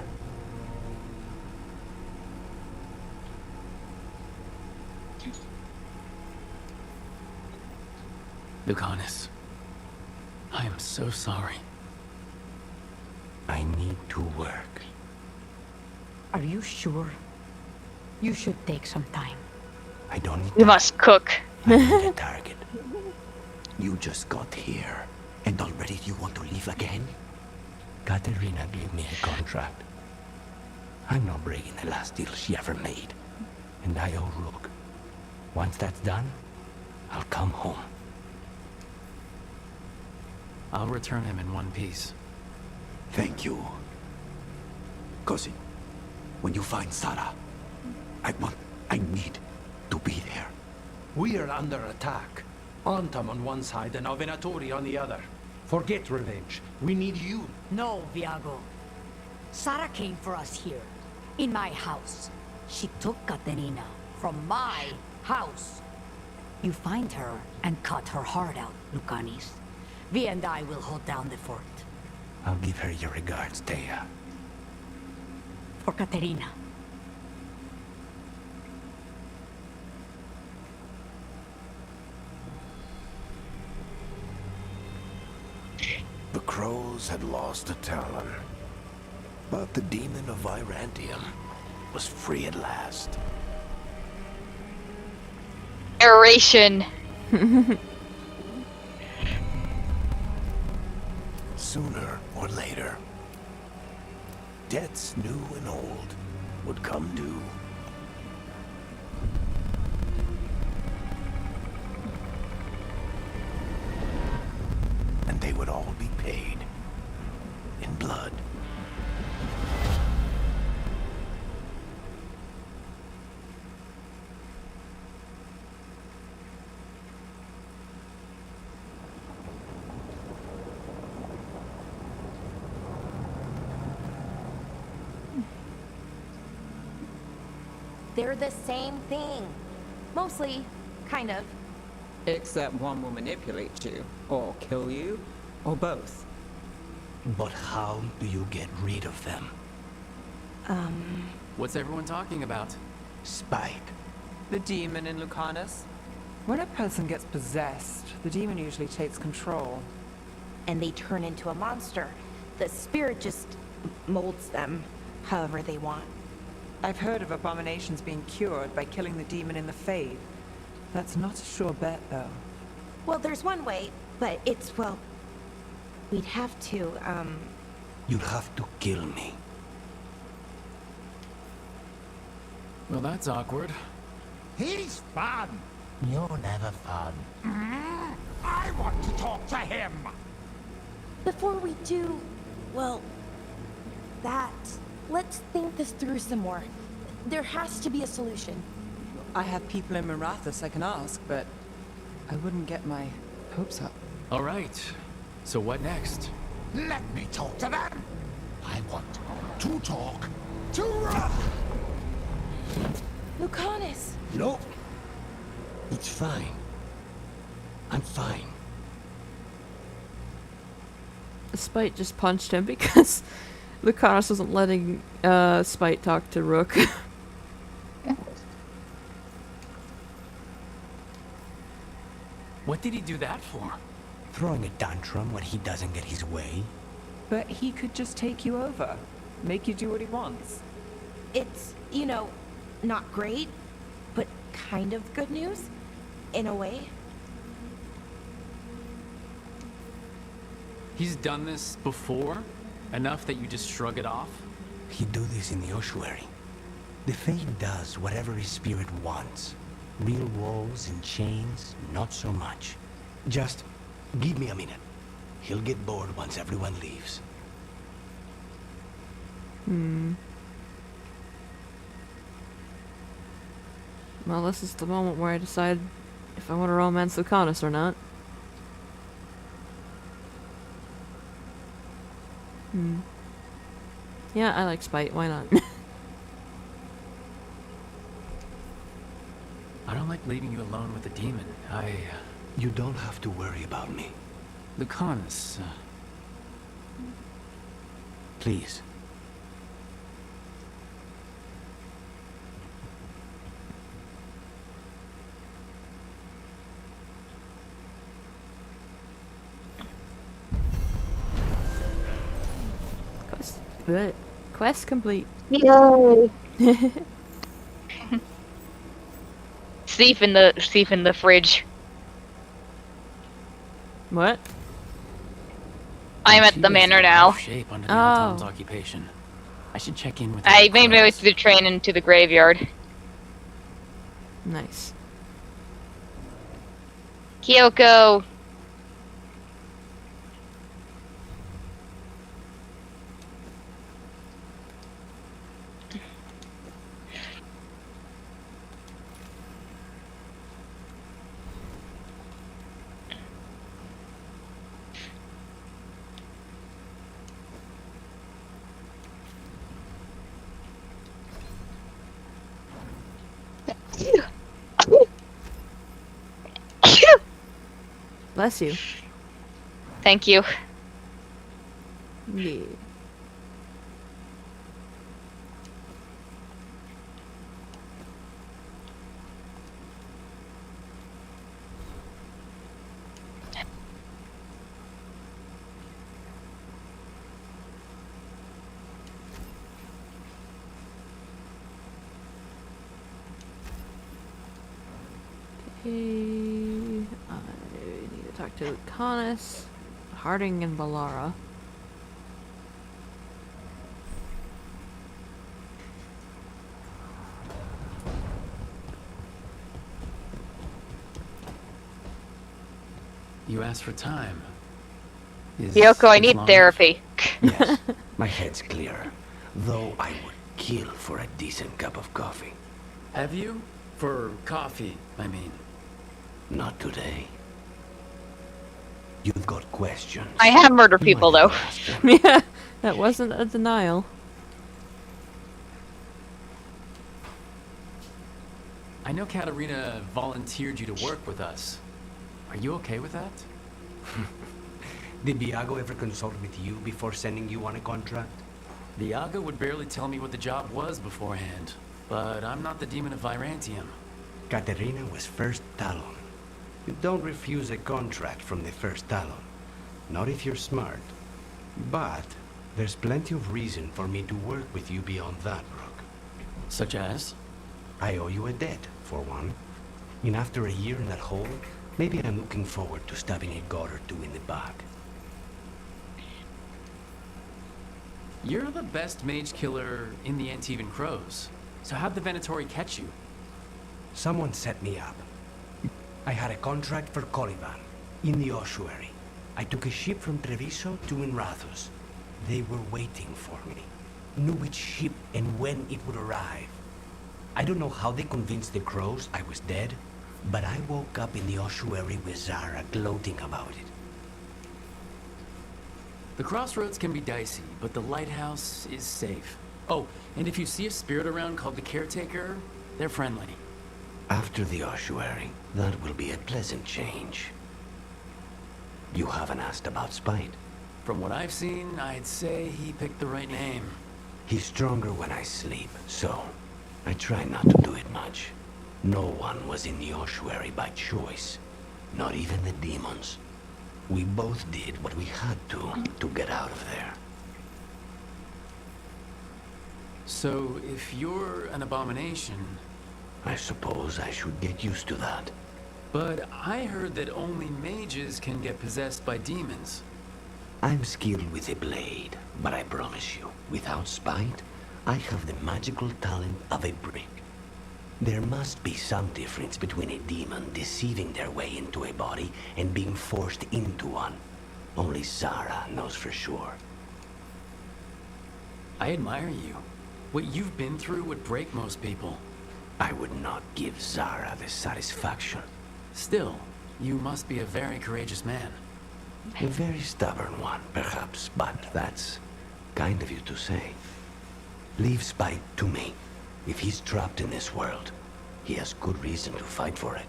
Lucanus, I am so sorry. I need to work. Are you sure? You should take some time. I don't need We must cook. I need a target. You just got here, and already you want to leave again? Katerina gave me a contract. I'm not breaking the last deal she ever made. And I owe Rook. Once that's done, I'll come home. I'll return him in one piece. Thank you. Cousin, when you find Sarah, I need to be there. We are under attack. Antam on one side and Venatori on the other. Forget revenge. We need you. No, Viago. Sarah came for us here. In my house. She took Katerina from my house. You find her and cut her heart out, Lucanis. Vi and I will hold down the fort. I'll give her your regards, Thea. For Katerina. The crows had lost a talon, but the demon of Virantium was free at last. Aeration. Sooner or later, debts new and old would come due. And they would all be paid in blood. They're the same thing. Mostly, kind of. Except one will manipulate you, or kill you, or both. But how do you get rid of them? What's everyone talking about? Spite. The demon in Lucanus. When a person gets possessed, the demon usually takes control. And they turn into a monster. The spirit just molds them however they want. I've heard of abominations being cured by killing the demon in the Fade. That's not a sure bet, though. Well, there's one way, but it's, well... We'd have to, You'd have to kill me. Well, that's awkward. He's fun. You're never fun. I want to talk to him. Before we do, well, that, let's think this through some more. There has to be a solution. I have people in Marathas I can ask, but I wouldn't get my hopes up. All right. So what next? Let me talk to them. I want to talk to Rock. Lucanus! No. It's fine. I'm fine. Spite just punched him because Lucanus wasn't letting Spite talk to Rook. What did he do that for? Throwing a tantrum when he doesn't get his way. But he could just take you over. Make you do what he wants. It's, you know, not great, but kind of good news, in a way. He's done this before? Enough that you just shrug it off? He'd do this in the ossuary. The Fade does whatever his spirit wants. Real walls and chains, not so much. Just give me a minute. He'll get bored once everyone leaves. Well, this is the moment where I decide if I want to romance Lucanus or not. Yeah, I like Spite. Why not? I don't like leaving you alone with the demon. You don't have to worry about me. Lucanus, Please. Quest complete. Yay! Thief in the fridge. What? I'm at the manor now. shape under the Autumn's occupation. I should check in with I made my way through the train into the graveyard. Nice. Kyoko. Bless you. Thank you. Yeah. Okay, I need to talk to Lucanus, Harding, and Balara. You asked for time. Kyoko, I need therapy. Yes, my head's clear. Though I would kill for a decent cup of coffee. Have you? For coffee, I mean. Not today. You've got questions. I have murdered people, though. Yeah, that wasn't a denial. I know Katarina volunteered you to work with us. Are you okay with that? Did Viago ever consult with you before sending you on a contract? Viago would barely tell me what the job was beforehand. But I'm not the demon of Virantium. Katarina was first Talon. You don't refuse a contract from the first Talon. Not if you're smart. But there's plenty of reason for me to work with you beyond that, Rook. Such as? I owe you a debt, for one. And after a year in that hole, maybe I'm looking forward to stabbing a god or two in the back. You're the best mage killer in the Antivan Crows. So how'd the Venatori catch you? Someone set me up. I had a contract for Coliban, in the ossuary. I took a ship from Treviso to Inrathus. They were waiting for me. Knew which ship and when it would arrive. I don't know how they convinced the Crows I was dead, but I woke up in the ossuary with Zara gloating about it. The crossroads can be dicey, but the lighthouse is safe. Oh, and if you see a spirit around called the Caretaker, they're friendly. After the ossuary, that will be a pleasant change. You haven't asked about Spite. From what I've seen, I'd say he picked the right name. He's stronger when I sleep, so I try not to do it much. No one was in the ossuary by choice, not even the demons. We both did what we had to get out of there. So, if you're an abomination... I suppose I should get used to that. But I heard that only mages can get possessed by demons. I'm skilled with a blade, but I promise you, without Spite, I have the magical talent of a brick. There must be some difference between a demon deceiving their way into a body and being forced into one. Only Zara knows for sure. I admire you. What you've been through would break most people. I would not give Zara the satisfaction. Still, you must be a very courageous man. A very stubborn one, perhaps, but that's kind of you to say. Leave Spite to me. If he's trapped in this world, he has good reason to fight for it.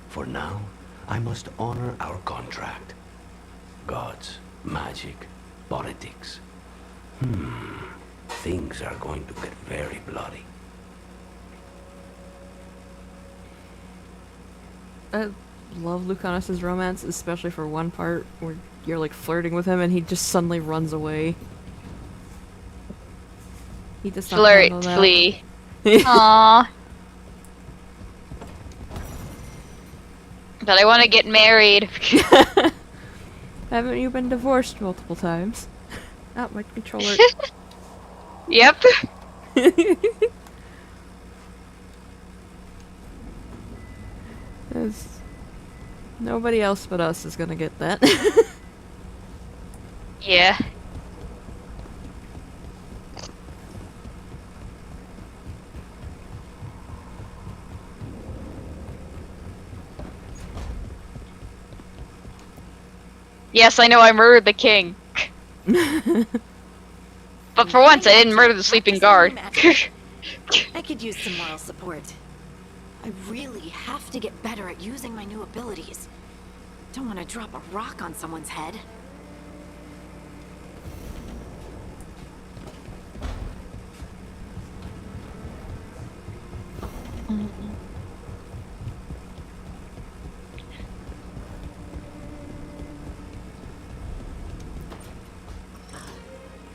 For now, I must honor our contract. Gods, magic, politics. Things are going to get very bloody. I love Lucanus's romance, especially for one part where you're like flirting with him and he just suddenly runs away. He does not handle that. Flee. Aww. But I want to get married. Haven't you been divorced multiple times? Oh, my controller. Yep. Nobody else but us is gonna get that. Yeah. Yes, I know I murdered the king. But for once, I didn't murder the sleeping guard. I could use some moral support. I really have to get better at using my new abilities. Don't want to drop a rock on someone's head.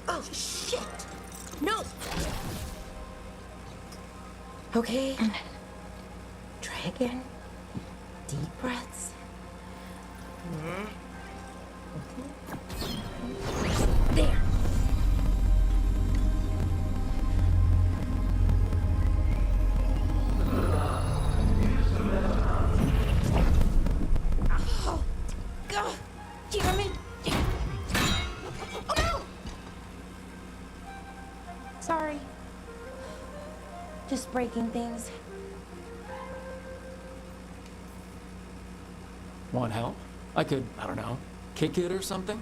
Oh, shit! No! Okay. Try again. Deep breaths. There. Oh, God damn it! Oh no! Sorry. Just breaking things. Want help? I could, I don't know, kick it or something?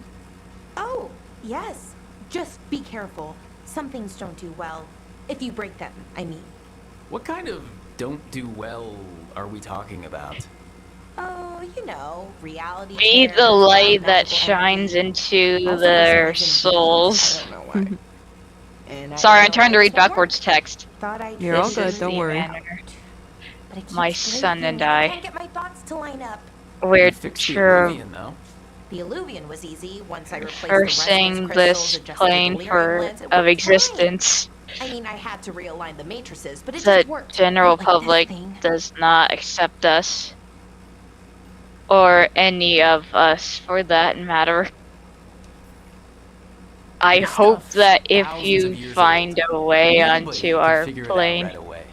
Oh, yes. Just be careful. Some things don't do well. If you break them, I mean. What kind of don't do well are we talking about? Oh, you know, reality. Be tears, the light that magical shines energy. into Also, their for some reason, souls. I don't know why. And I Sorry, I'm don't know trying to why read this won't work. backwards text. Thought I'd You're all This good, is don't the worry. manner But it keeps my son breaking, and I I. can't get my thoughts to line up. We're You fixed the Illuvian, though. The Illuvian was easy once I replaced the rehearsing resonance crystals, this adjusted plane the for glands, it of worked fine. existence. I mean, I had to realign the matrices, but it The just worked. general Not like this public thing. does not accept us. Or any of us, for that matter. I This hope stuff's that if thousands of you years find a way Nobody onto could our figure it out plane, right away.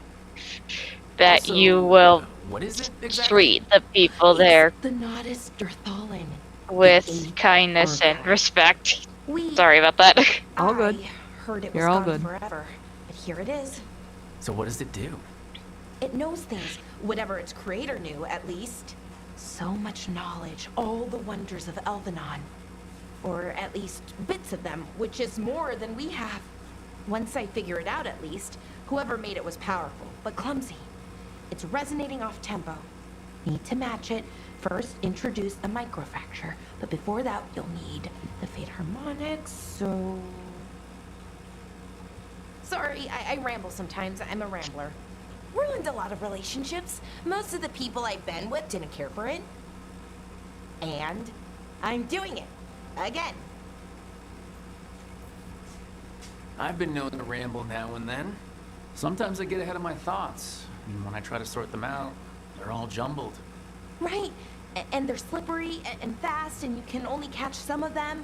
that Also, you will what is it exactly? treat the people there The Nodus Derthalin. with kindness and archive. respect. We- Sorry about that. All good. I heard it was You're all gone good. forever, but here it is. So what does it do? It knows things, whatever its creator knew, at least. So much knowledge, all the wonders of Elvenon. Or at least bits of them, which is more than we have. Once I figure it out, at least, whoever made it was powerful, but clumsy. It's resonating off tempo. Need to match it. First, introduce a microfracture, but before that, you'll need the fade harmonics, so... Sorry, I ramble sometimes. I'm a rambler. Ruined a lot of relationships. Most of the people I've been with didn't care for it. And I'm doing it. Again. I've been known to ramble now and then. Sometimes I get ahead of my thoughts, and when I try to sort them out, they're all jumbled. Right. And they're slippery and fast, and you can only catch some of them.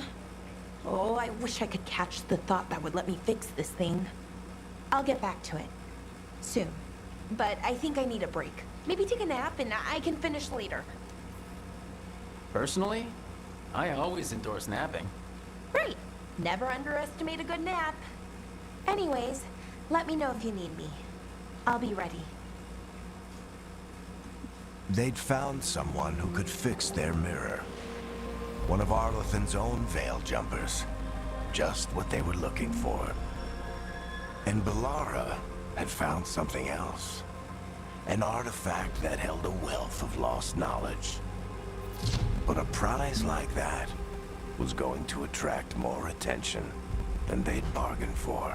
Oh, I wish I could catch the thought that would let me fix this thing. I'll get back to it. Soon. But I think I need a break. Maybe take a nap, and I can finish later. Personally, I always endorse napping. Great. Never underestimate a good nap. Anyways, let me know if you need me. I'll be ready. They'd found someone who could fix their mirror. One of Arlethan's own veil jumpers. Just what they were looking for. And Bellara had found something else. An artifact that held a wealth of lost knowledge. But a prize like that was going to attract more attention than they'd bargained for.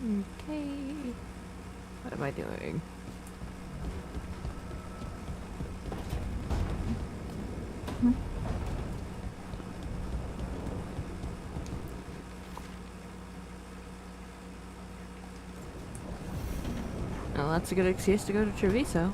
Okay. What am I doing? Well, that's a good excuse to go to Treviso.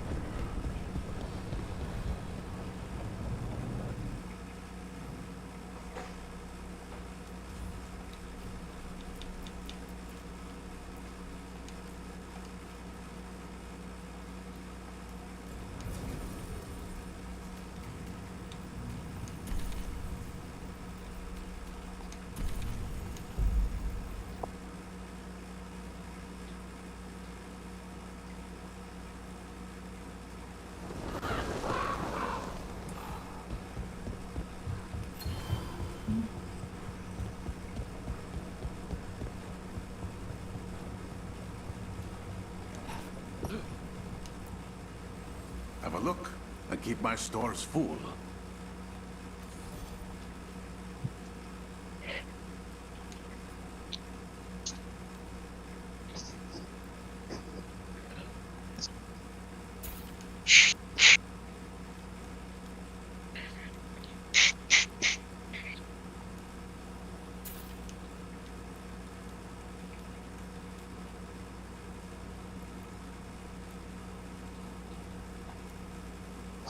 Have a look. I keep my stores full.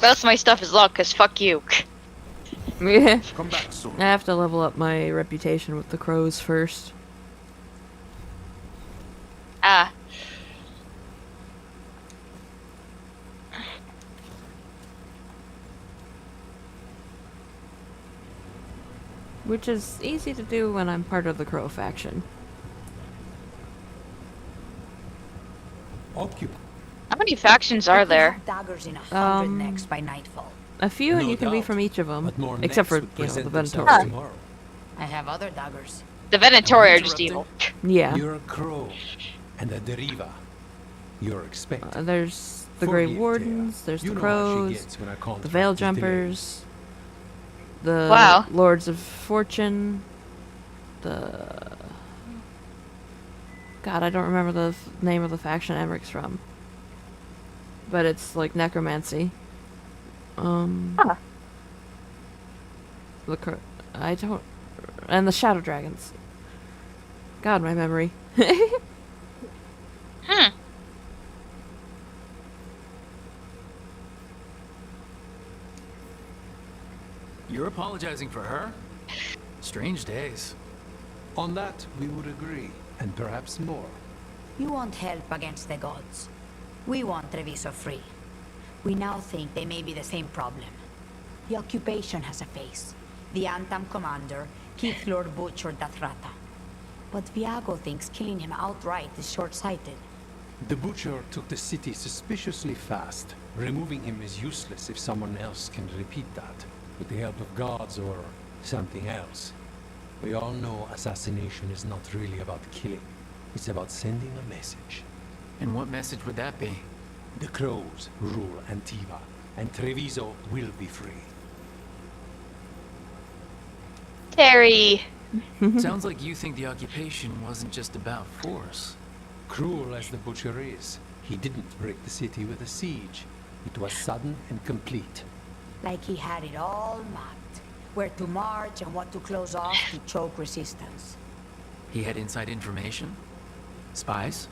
Most of my stuff is locked, cause fuck you. Yeah. Come back soon. I have to level up my reputation with the crows first. Ah. Which is easy to do when I'm part of the crow faction. How many factions are there? Daggers in 100 necks by nightfall. A few, and No you can be doubt, from each of them, but more except for necks would the present Venatori. themselves tomorrow. I have other daggers. The Venatori are just evil. Yeah. You're a crow and a deriva. You're expected. There's the Grey Forgive Wardens, Thea. there's You the know how she Crows, gets when a the contract Veil is delayed. Jumpers, the Wow. Lords of Fortune, the... God, I don't remember the name of the faction Emmerich's from. But it's like necromancy. The I don't... And the Shadow Dragons. God, my memory. You're apologizing for her? Strange days. On that, we would agree, and perhaps more. You want help against the gods. We want Treviso free. We now think they may be the same problem. The occupation has a face. The Antam commander, Keith Lord Butcher Dathrata. But Viago thinks killing him outright is short-sighted. The Butcher took the city suspiciously fast. Removing him is useless if someone else can repeat that, with the help of gods or something else. We all know assassination is not really about killing. It's about sending a message. And what message would that be? The Crows rule Antiva, and Treviso will be free. Terry. Sounds like you think the occupation wasn't just about force. Cruel as the Butcher is, he didn't break the city with a siege. It was sudden and complete. Like he had it all mapped. Where to march and what to close off to choke resistance. He had inside information? Spies?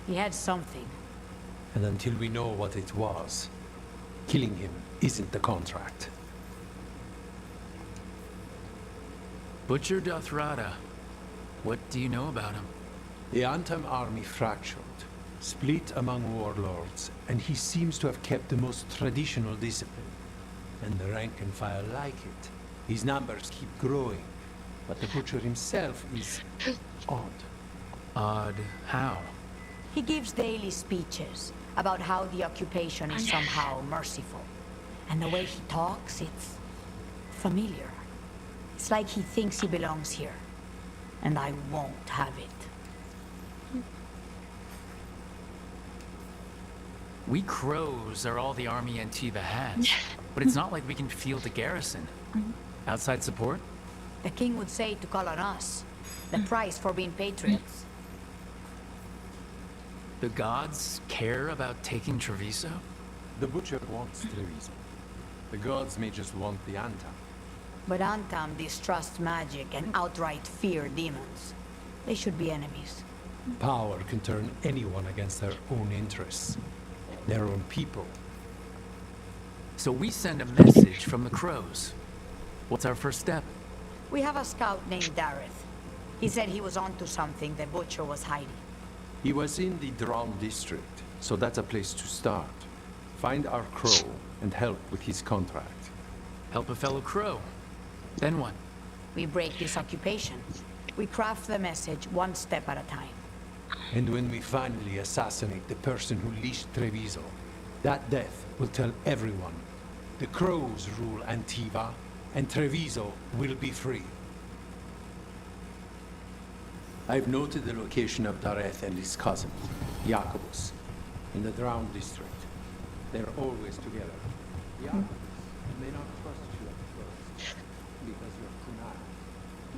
He had something. And until we know what it was, killing him isn't the contract. Butcher Dathrata. What do you know about him? The Antam army fractured, split among warlords, and he seems to have kept the most traditional discipline. And the rank and file like it. His numbers keep growing, but the Butcher himself is odd. Odd how? He gives daily speeches about how the occupation is somehow merciful. And the way he talks, it's familiar. It's like he thinks he belongs here. And I won't have it. We Crows are all the army Antiva has, but it's not like we can field a garrison. Outside support? The king would say to call on us. The price for being patriots. The gods care about taking Treviso? The Butcher wants Treviso. The gods may just want the Antam. But Antam distrusts magic and outright fear demons. They should be enemies. Power can turn anyone against their own interests. Their own people. So we send a message from the Crows. What's our first step? We have a scout named Dareth. He said he was onto something the Butcher was hiding. He was in the Drown district, so that's a place to start. Find our Crow and help with his contract. Help a fellow Crow. Then what? We break this occupation. We craft the message one step at a time. And when we finally assassinate the person who leashed Treviso, that death will tell everyone. The Crows rule Antiva, and Treviso will be free. I've noted the location of Dareth and his cousin, Jacobus, in the Drown district. They're always together. Jacobus may not trust you at first, because you're Kunai.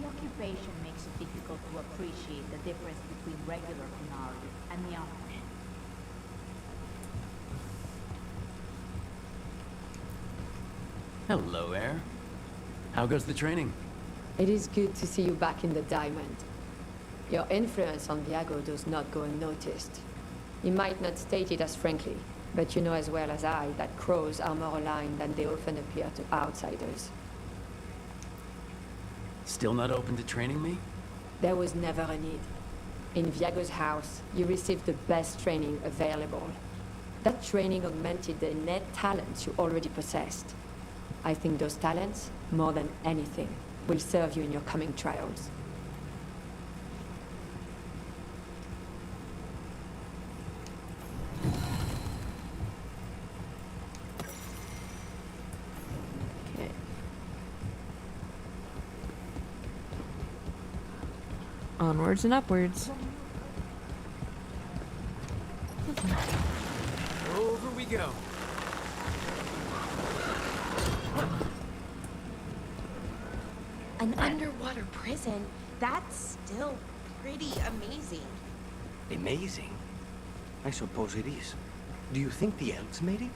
The occupation makes it difficult to appreciate the difference between regular Kunari and the Antam. Hello, Air. How goes the training? It is good to see you back in the Diamond. Your influence on Viago does not go unnoticed. He might not state it as frankly, but you know as well as I that Crows are more aligned than they often appear to outsiders. Still not open to training me? There was never a need. In Viago's house, you received the best training available. That training augmented the innate talents you already possessed. I think those talents, more than anything, will serve you in your coming trials. Onwards and upwards. Over we go. An underwater prison? That's still pretty amazing. Amazing? I suppose it is. Do you think the elves made it?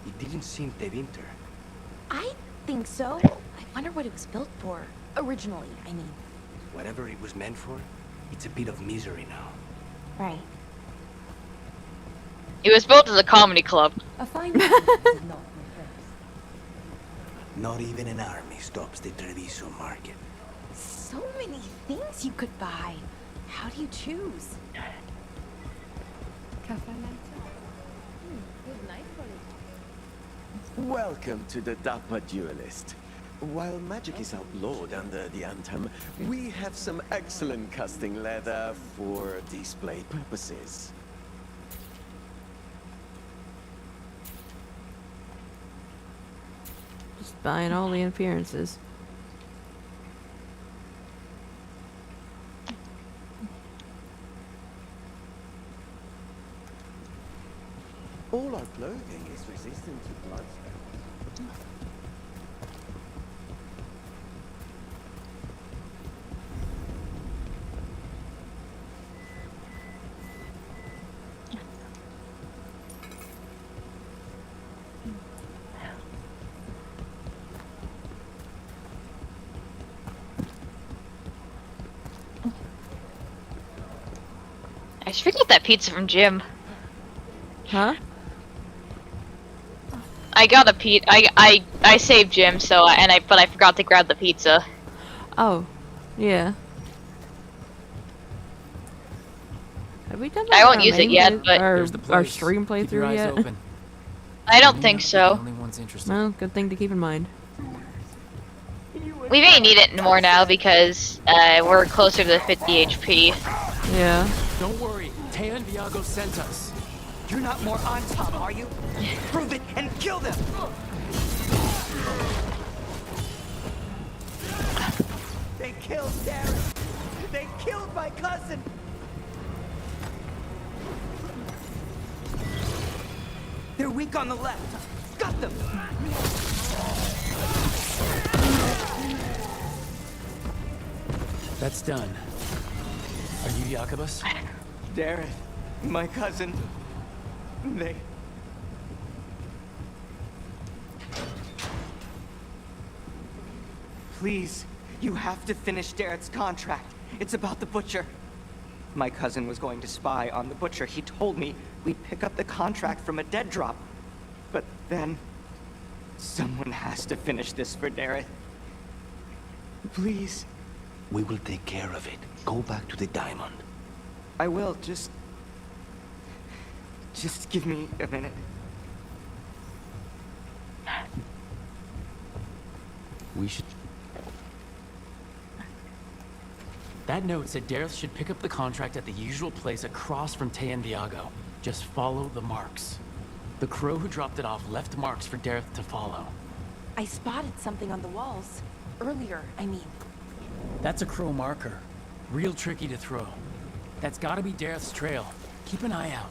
It didn't seem to winter. I think so. I wonder what it was built for. Originally, I mean. Whatever it was meant for, it's a bit of misery now. Right. It was built as a comedy club. A fine Not even an army stops the Treviso market. So many things you could buy. How do you choose? Welcome to the Dapper Duelist. While magic is outlawed under the Anthem, we have some excellent casting leather for display purposes. Just buying all the appearances. All our clothing is resistant to blood spells. I just picked up that pizza from Jim. Huh? I got a pizza. I saved Jim, so but I forgot to grab the pizza. Oh, yeah. Have we done that? I won't on use it yet, but our stream playthrough yet? Open. I don't think so. Only one's interested. Well, good thing to keep in mind. We may need it more now because we're closer to the 50 HP. Yeah. Don't worry, Taya and Viago sent us. You're not more on top, are you? Prove it and kill them! They killed Darren! They killed my cousin! They're weak on the left. Got them! That's done. Are you Jacobus? Darren, my cousin. They... Please, you have to finish Darrett's contract. It's about the Butcher. My cousin was going to spy on the Butcher. He told me we'd pick up the contract from a dead drop. But then... someone has to finish this for Darrett. Please. We will take care of it. Go back to the diamond. I will, just give me a minute. We should... That note said Dareth should pick up the contract at the usual place across from Taya and Viago. Just follow the marks. The crow who dropped it off left marks for Dareth to follow. I spotted something on the walls. Earlier, I mean. That's a crow marker. Real tricky to throw. That's gotta be Dareth's trail. Keep an eye out.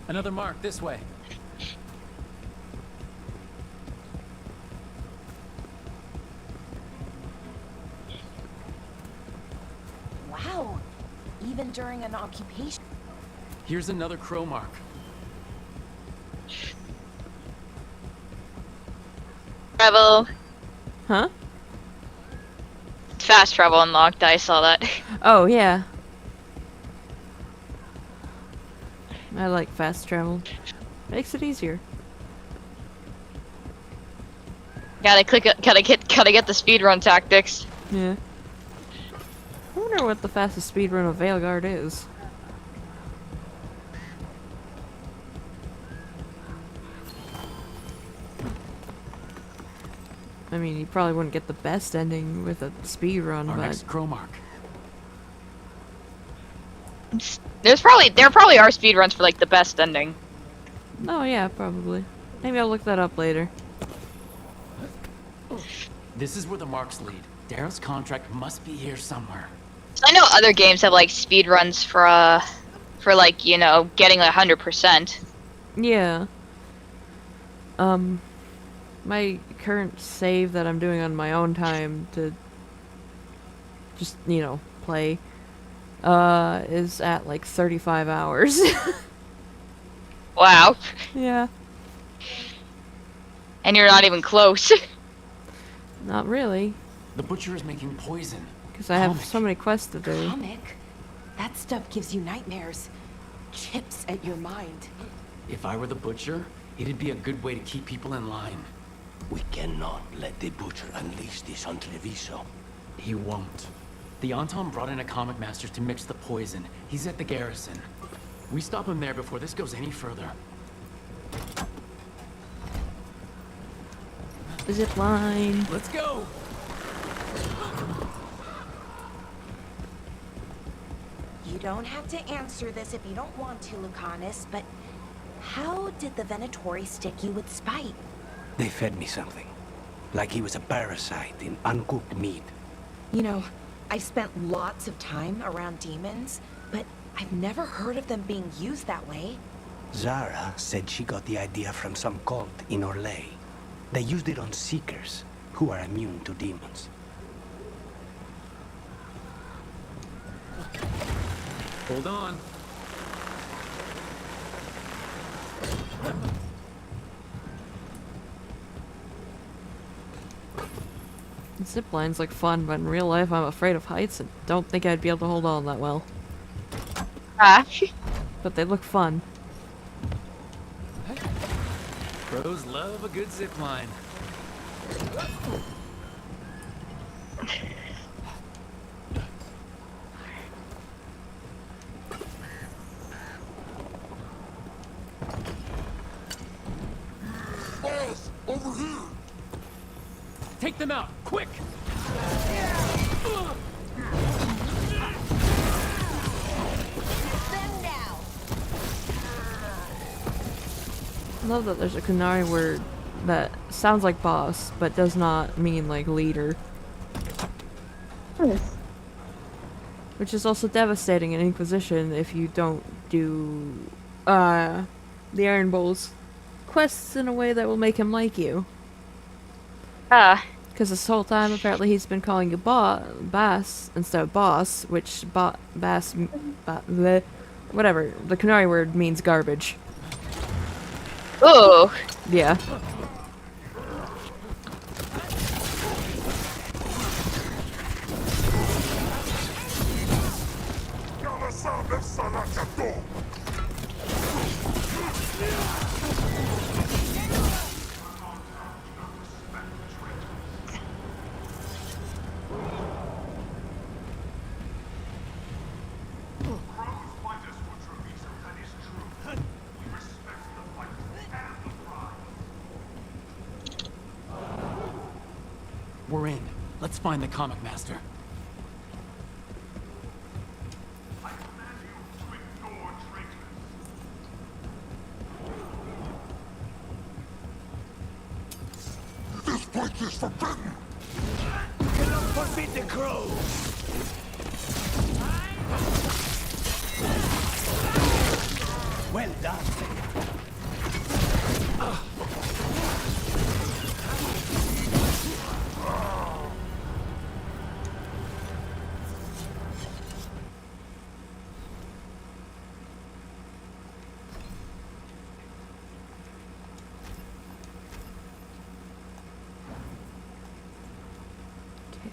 Another mark this way. Wow. Even during an occupation. Here's another crow mark. Travel. Huh? Fast travel unlocked. I saw that. Oh, yeah. I like fast travel. Makes it easier. Gotta get the speedrun tactics. Yeah. I wonder what the fastest speedrun of Veilguard is. I mean, you probably wouldn't get the best ending with a speed run, Our but next crow mark. There probably are speedruns for like the best ending. oh yeah, probably. Maybe I'll look that up later. This is where the marks lead. Darrow's contract must be here somewhere. So I know other games have like speedruns for like, you know, getting 100%. Yeah. My current save that I'm doing on my own time to just, you know, play, is at like 35 hours. Wow. Yeah. And you're not even close. Not really. The butcher is making poison. Because I have so many quests to do. Comic? That stuff gives you nightmares. Chips at your mind. If I were the butcher, it'd be a good way to keep people in line. We cannot let the butcher unleash this on Treviso. He won't. The Anton brought in a comic master to mix the poison. He's at the garrison. We stop him there before this goes any further. Zip line. Let's go! You don't have to answer this if you don't want to, Lucanus, but how did the Venatori stick you with spite? They fed me something. Like he was a parasite in uncooked meat. You know, I've spent lots of time around demons, but I've never heard of them being used that way. Zara said she got the idea from some cult in Orlais. They used it on seekers, who are immune to demons. Hold on. Zip lines look fun, but in real life I'm afraid of heights and don't think I'd be able to hold on that well. But they look fun. Pros love a good zip line. Boss, over here! Take them out, quick! I love that there's a Kunari word that sounds like boss, but does not mean like leader. Which is also devastating in Inquisition if you don't do the Iron Bowl's quests in a way that will make him like you. Because this whole time apparently he's been calling you Bass instead of boss, which Bass, whatever, the Kunari word means garbage. Ooh. Yeah. We're in. Let's find the comic master. This place is forbidden! Cannot forbid the crows! Well done.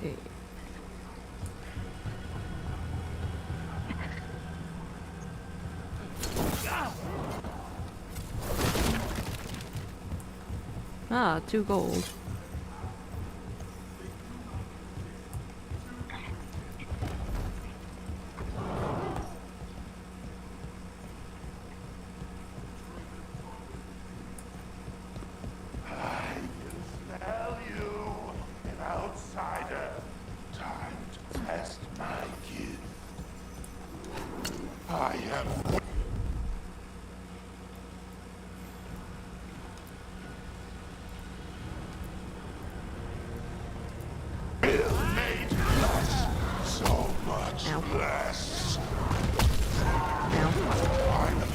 Okay. Ah, 2 gold. I can smell you. outsider. Time to test my gift. I have... made less. So much less. Finally,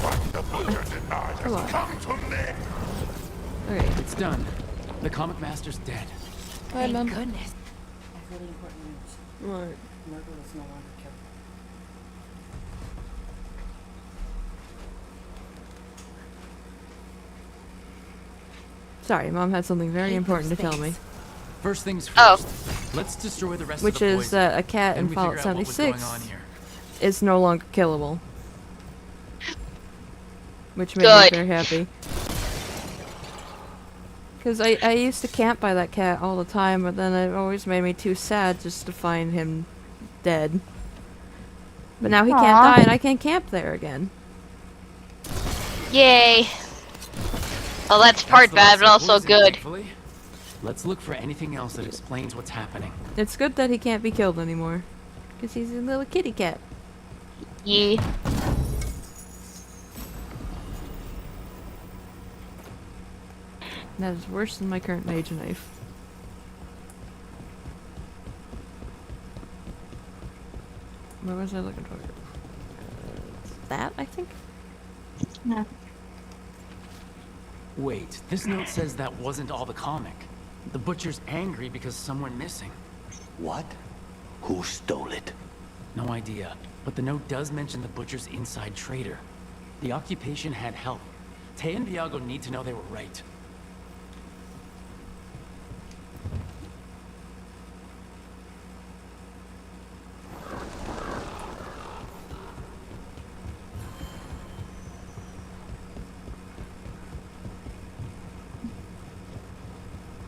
what the butcher denied has come to me. Okay. It's done. The comic master's dead. Thank goodness. I have really important news. What? Myrtle is no longer killed. Sorry, Mom had something very important to tell me. First things first. Let's destroy the rest Which of the is poison. a cat Then in we Fallout figure out what was going 76 on here. is no longer killable. Which made me very happy. Because I used to camp by that cat all the time, but then it always made me too sad just to find him dead. But now he can't Aw. die and I can camp there again. Yay. Well, that's part bad, but also good. Thankfully. Let's look for anything else that explains what's happening. It's good that he can't be killed anymore. Because he's a little kitty cat. Yeah. That is worse than my current mage knife. What was I looking for? That, I think? No. Wait, this note says that wasn't all the comic. The butcher's angry because some went missing. What? Who stole it? No idea, but the note does mention the butcher's inside trader. The occupation had help. Tay and Viago need to know they were right.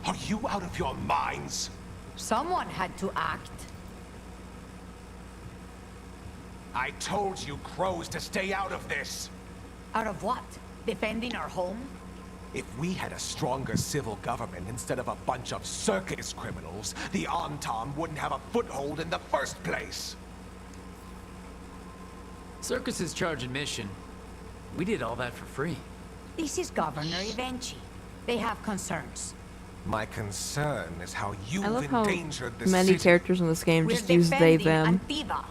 Are you out of your minds? Someone had to act. I told you crows to stay out of this. Out of what? Defending our home? If we had a stronger civil government instead of a bunch of circus criminals, the Antam wouldn't have a foothold in the first place. Circuses charge admission. We did all that for free. This is Governor Evenchi. They have concerns. My concern is how I you've love how endangered the many city. characters in this game just use they, them. Antiva.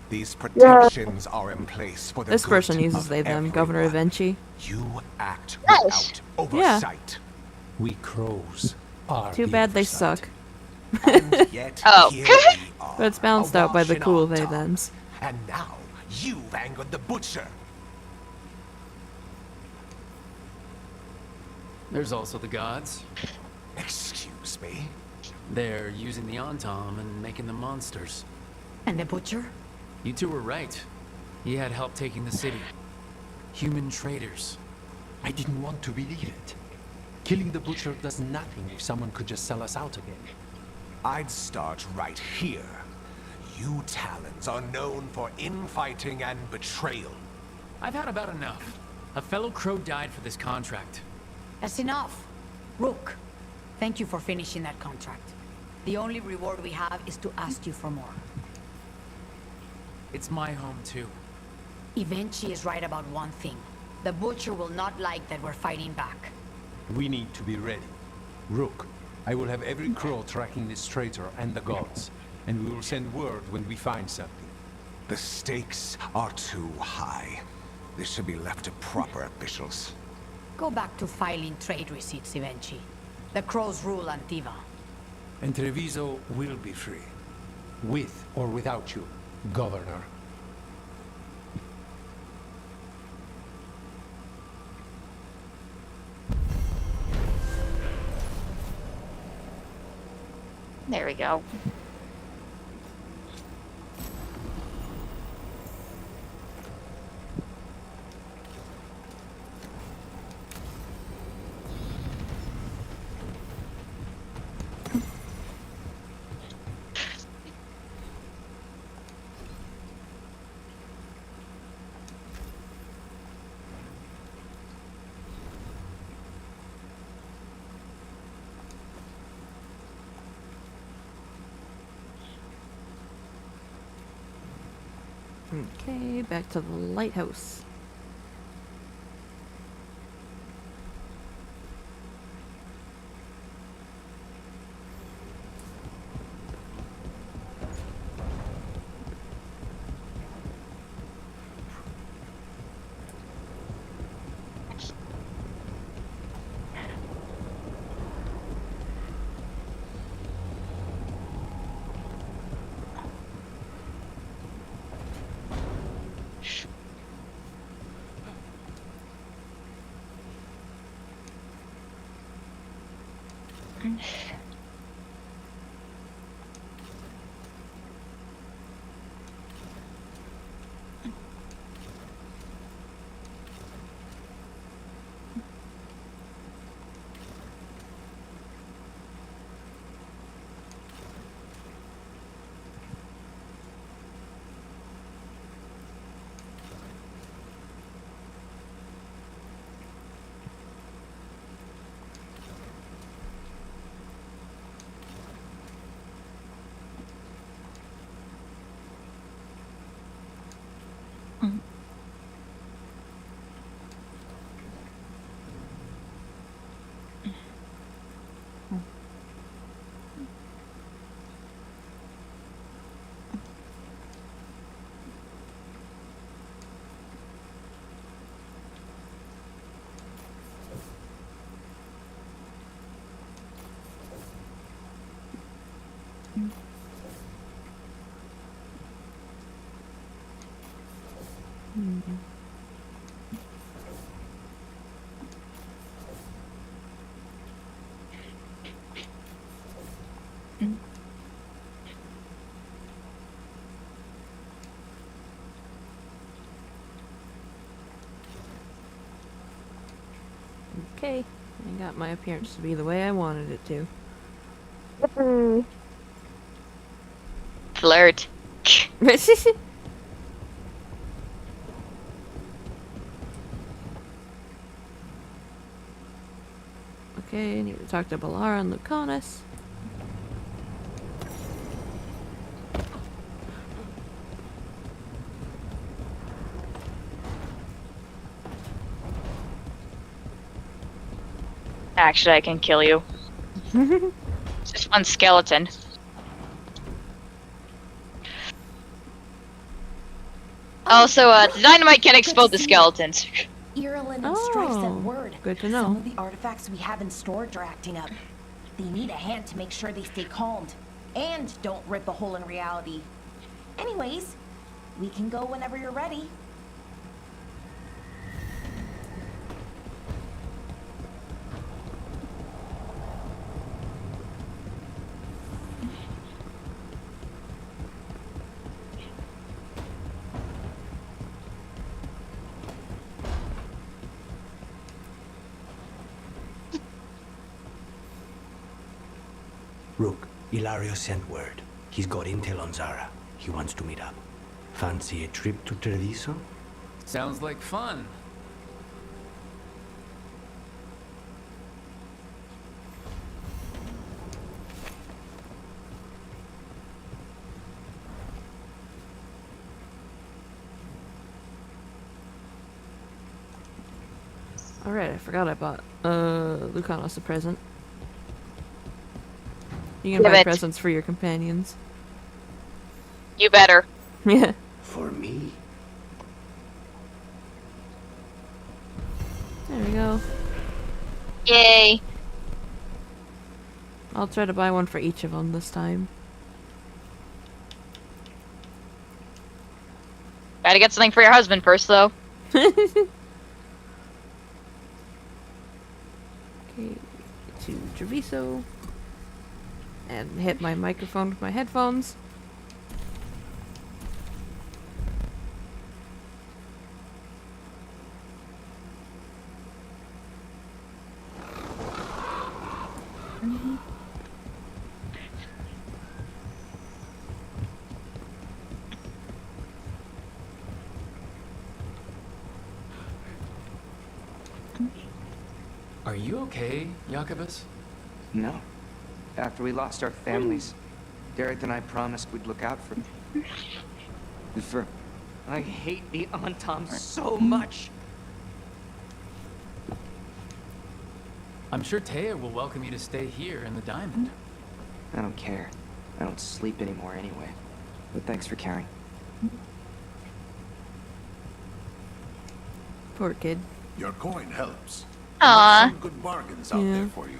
These protections are in place for the This good person uses of they, them. everyone. Governor Evenchi. You act Nice. without oversight. We crows are Too the bad they oversight. suck. And yet Oh. here we are, But it's balanced out by the awash in cool our they, tongue. thems. And now you've angered the butcher. There's also the gods. Excuse me? They're using the Antam and making them monsters. And the butcher? You two were right. He had help taking the city. Human traitors. I didn't want to believe it. Killing the butcher does nothing if someone could just sell us out again. I'd start right here. You Talons are known for infighting and betrayal. I've had about enough. A fellow crow died for this contract. That's enough. Rook, thank you for finishing that contract. The only reward we have is to ask you for more. It's my home too. Evenchi is right about one thing. The butcher will not like that we're fighting back. We need to be ready. Rook, I will have every crow tracking this traitor and the gods, and we will send word when we find something. The stakes are too high. This should be left to proper officials. Go back to filing trade receipts, Evenchi. The crows rule Antiva. And Treviso will be free. With or without you, Governor. There we go. Okay, back to the lighthouse. Okay, I got my appearance to be the way I wanted it to. Flirt. Okay, I need to talk to Balara and Lucanus. Actually, I can kill you. Just one skeleton. Also, the dynamite can explode the skeletons. Irulan and Strife sent word. Good to know. Some of the artifacts we have in storage are acting up. They need a hand to make sure they stay calmed. And don't rip a hole in reality. Anyways, we can go whenever you're ready. Rook, Ilario sent word. He's got intel on Zara. He wants to meet up. Fancy a trip to Treviso? Sounds like fun. Alright, I forgot I bought Lucanus a present. You can buy presents for your companions. You better. Yeah. For me? There we go. Yay. I'll try to buy one for each of them this time. Gotta get something for your husband first, though. Okay, to Treviso. And hit my microphone with my headphones. Are you okay, Jacobus? No. After we lost our families, Derek and I promised we'd look out for them. And for I hate the Antam so much. I'm sure Taya will welcome you to stay here in the Diamond. I don't care. I don't sleep anymore anyway. But thanks for caring. Poor kid. Your coin helps. Aww. There's some good bargains out there for you.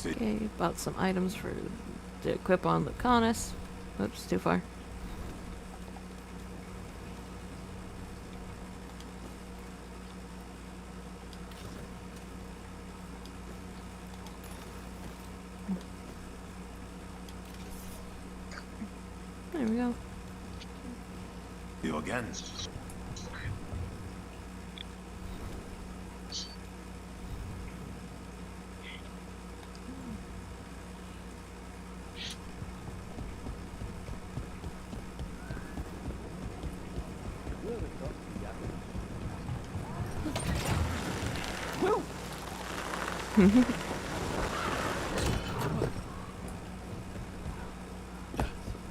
Okay, bought some items for to equip on Lucanus. Oops, too far. There we go. You again.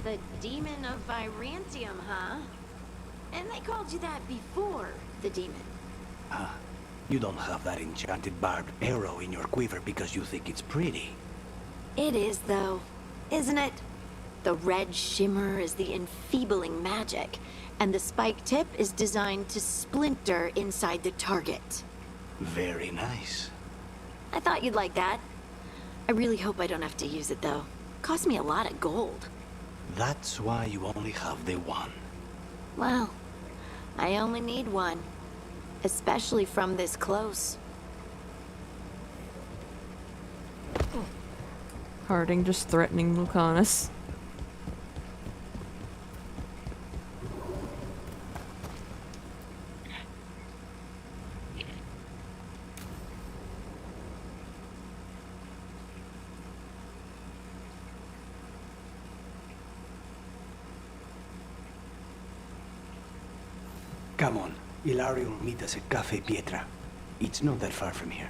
The Demon of Virantium, huh? And they called you that before, the Demon. You don't have that enchanted barbed arrow in your quiver because you think it's pretty. It is, though, isn't it? The red shimmer is the enfeebling magic, and the spike tip is designed to splinter inside the target. Very nice. I thought you'd like that. I really hope I don't have to use it, though. Cost me a lot of gold. That's why you only have the one. Well, I only need one. Especially from this close. Harding just threatening Lucanus. Come on, Ilario will meet us at Cafe Pietra. It's not that far from here.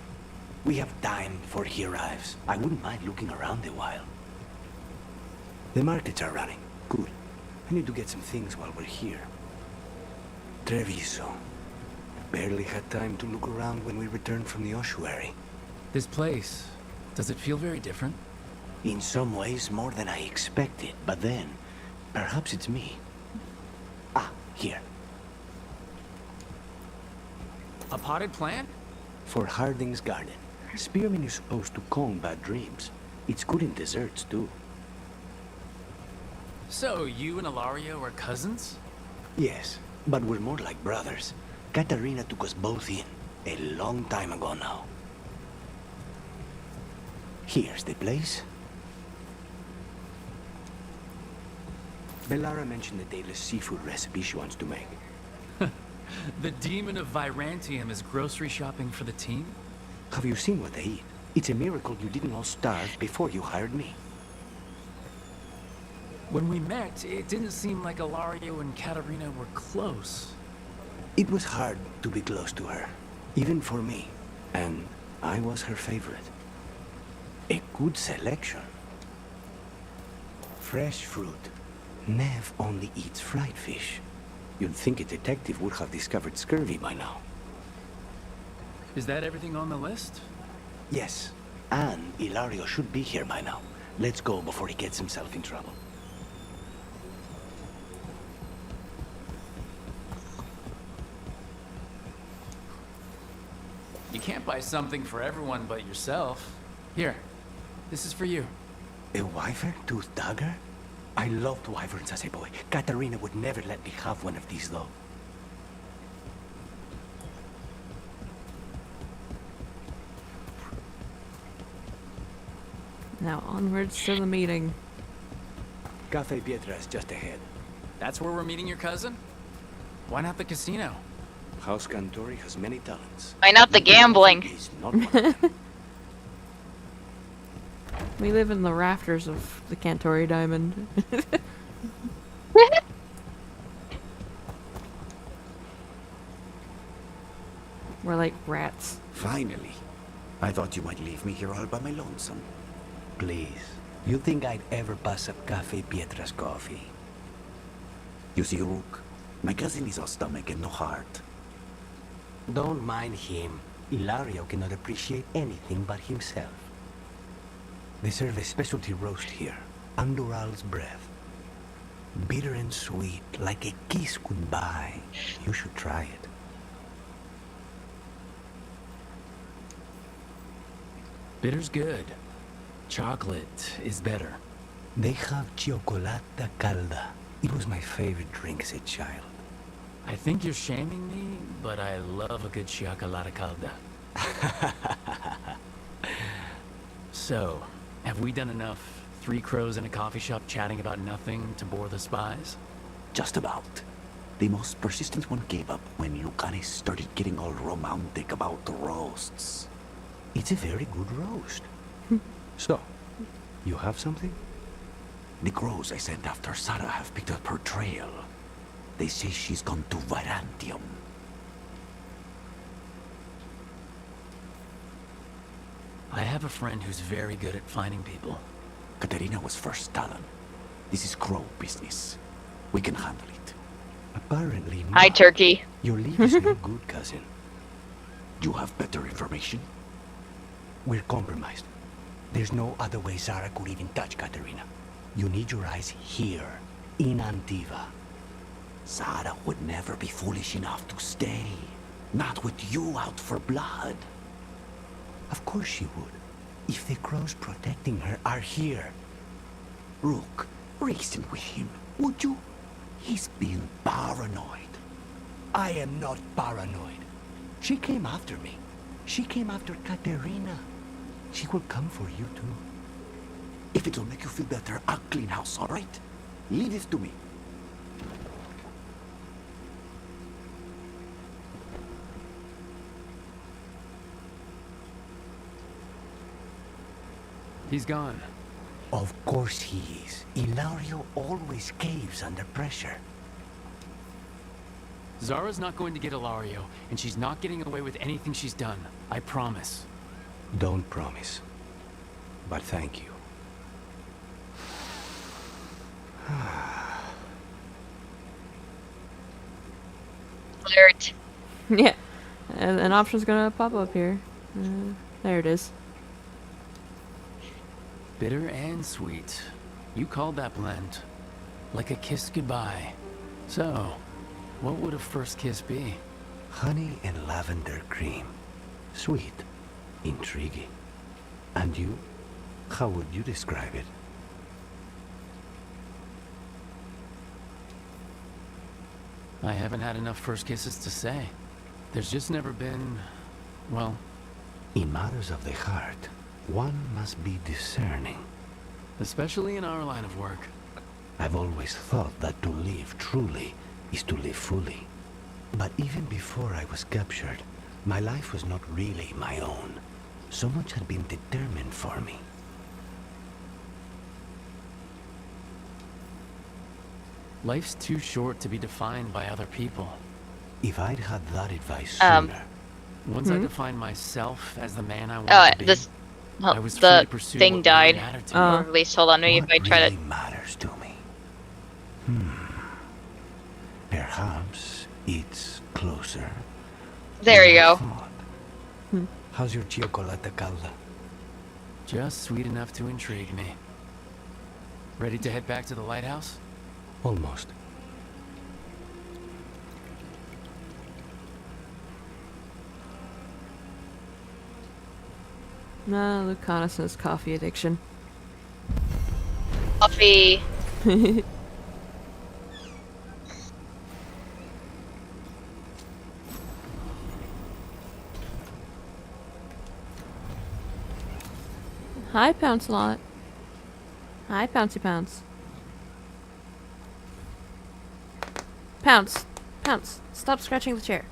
We have time before he arrives. I wouldn't mind looking around a while. The markets are running. Good. I need to get some things while we're here. Treviso. Barely had time to look around when we returned from the ossuary. This place, does it feel very different? In some ways, more than I expected. But then, perhaps it's me. Ah, here. A potted plant? For Harding's garden. Spearmint is supposed to calm bad dreams. It's good in desserts, too. So, you and Ilario are cousins? Yes, but we're more like brothers. Katarina took us both in, a long time ago now. Here's the place. Bellara mentioned the daily seafood recipe she wants to make. The Demon of Virantium is grocery shopping for the team? Have you seen what they eat? It's a miracle you didn't all starve before you hired me. When we met, it didn't seem like Ilario and Katarina were close. It was hard to be close to her, even for me. And I was her favorite. A good selection. Fresh fruit. Nev only eats fried fish. You'd think a detective would have discovered scurvy by now. Is that everything on the list? Yes, and Ilario should be here by now. Let's go before he gets himself in trouble. You can't buy something for everyone but yourself. Here, this is for you. A wyvern tooth dagger? I loved wyverns as a boy. Katarina would never let me have one of these, though. Now onwards to the meeting. Cafe Pietra is just ahead. That's where we're meeting your cousin? Why not the casino? House Cantori has many talents. Why not the gambling? Is not one of them. We live in the rafters of the Cantori Diamond. We're like rats. Finally. I thought you might leave me here all by my lonesome. Please. You think I'd ever pass up Cafe Pietra's coffee? You see, Rook, my cousin is all stomach and no heart. Don't mind him. Ilario cannot appreciate anything but himself. They serve a specialty roast here, Andoral's breath. Bitter and sweet, like a kiss goodbye. You should try it. Bitter's good. Chocolate is better. They have Cioccolata Calda. It was my favorite drink as a child. I think you're shaming me, but I love a good Cioccolata Calda. So, have we done enough 3 crows in a coffee shop chatting about nothing to bore the spies? Just about. The most persistent one gave up when Lucane started getting all romantic about the roasts. It's a very good roast. So, you have something? The crows I sent after Sarah have picked up her trail. They say she's gone to Varantium. I have a friend who's very good at finding people. Katerina was first talent. This is crow business. We can handle it. Apparently not. Hi, Turkey. Your lead is no good, cousin. You have better information? We're compromised. There's no other way Zara could even touch Katerina. You need your eyes here, in Antiva. Zara would never be foolish enough to stay. Not with you out for blood. Of course she would. If the crows protecting her are here. Rook, reason with him, would you? He's being paranoid. I am not paranoid. She came after me. She came after Katerina. She will come for you too. If it'll make you feel better, I'll clean house, all right? Leave it to me. He's gone. Of course he is. Ilario always caves under pressure. Zara's not going to get Ilario, and she's not getting away with anything she's done. I promise. Don't promise. But thank you. Alert. Yeah. An option's gonna pop up here. There it is. Bitter and sweet. You called that blend. Like a kiss goodbye. So, what would a first kiss be? Honey and lavender cream. Sweet. Intriguing. And you? How would you describe it? I haven't had enough first kisses to say. There's just never been, well... In matters of the heart, one must be discerning. Especially in our line of work. I've always thought that to live truly is to live fully. But even before I was captured, my life was not really my own. So much had been determined for me. Life's too short to be defined by other people. If I'd had that advice sooner... Once I defined myself as the man I wanted to be, I was free the to pursue thing what died. really mattered to me. Or at least, hold on, maybe if I try to... What really matters to me? Perhaps it's closer. There you go. How's your Cioccolata Calda? Just sweet enough to intrigue me. Ready to head back to the lighthouse? Almost. Nah, Lucanus and his coffee addiction. Coffee. Hi, Pouncelot. Hi, Pouncy Pounce. Pounce. Pounce. Stop scratching the chair.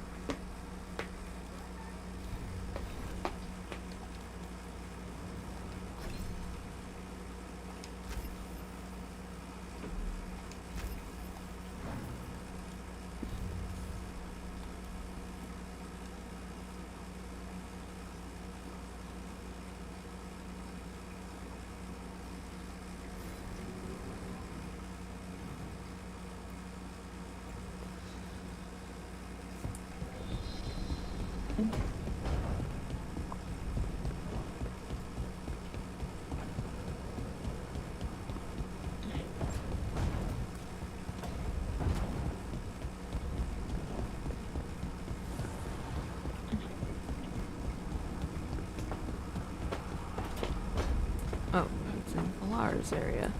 Oh, it's in Alar's area.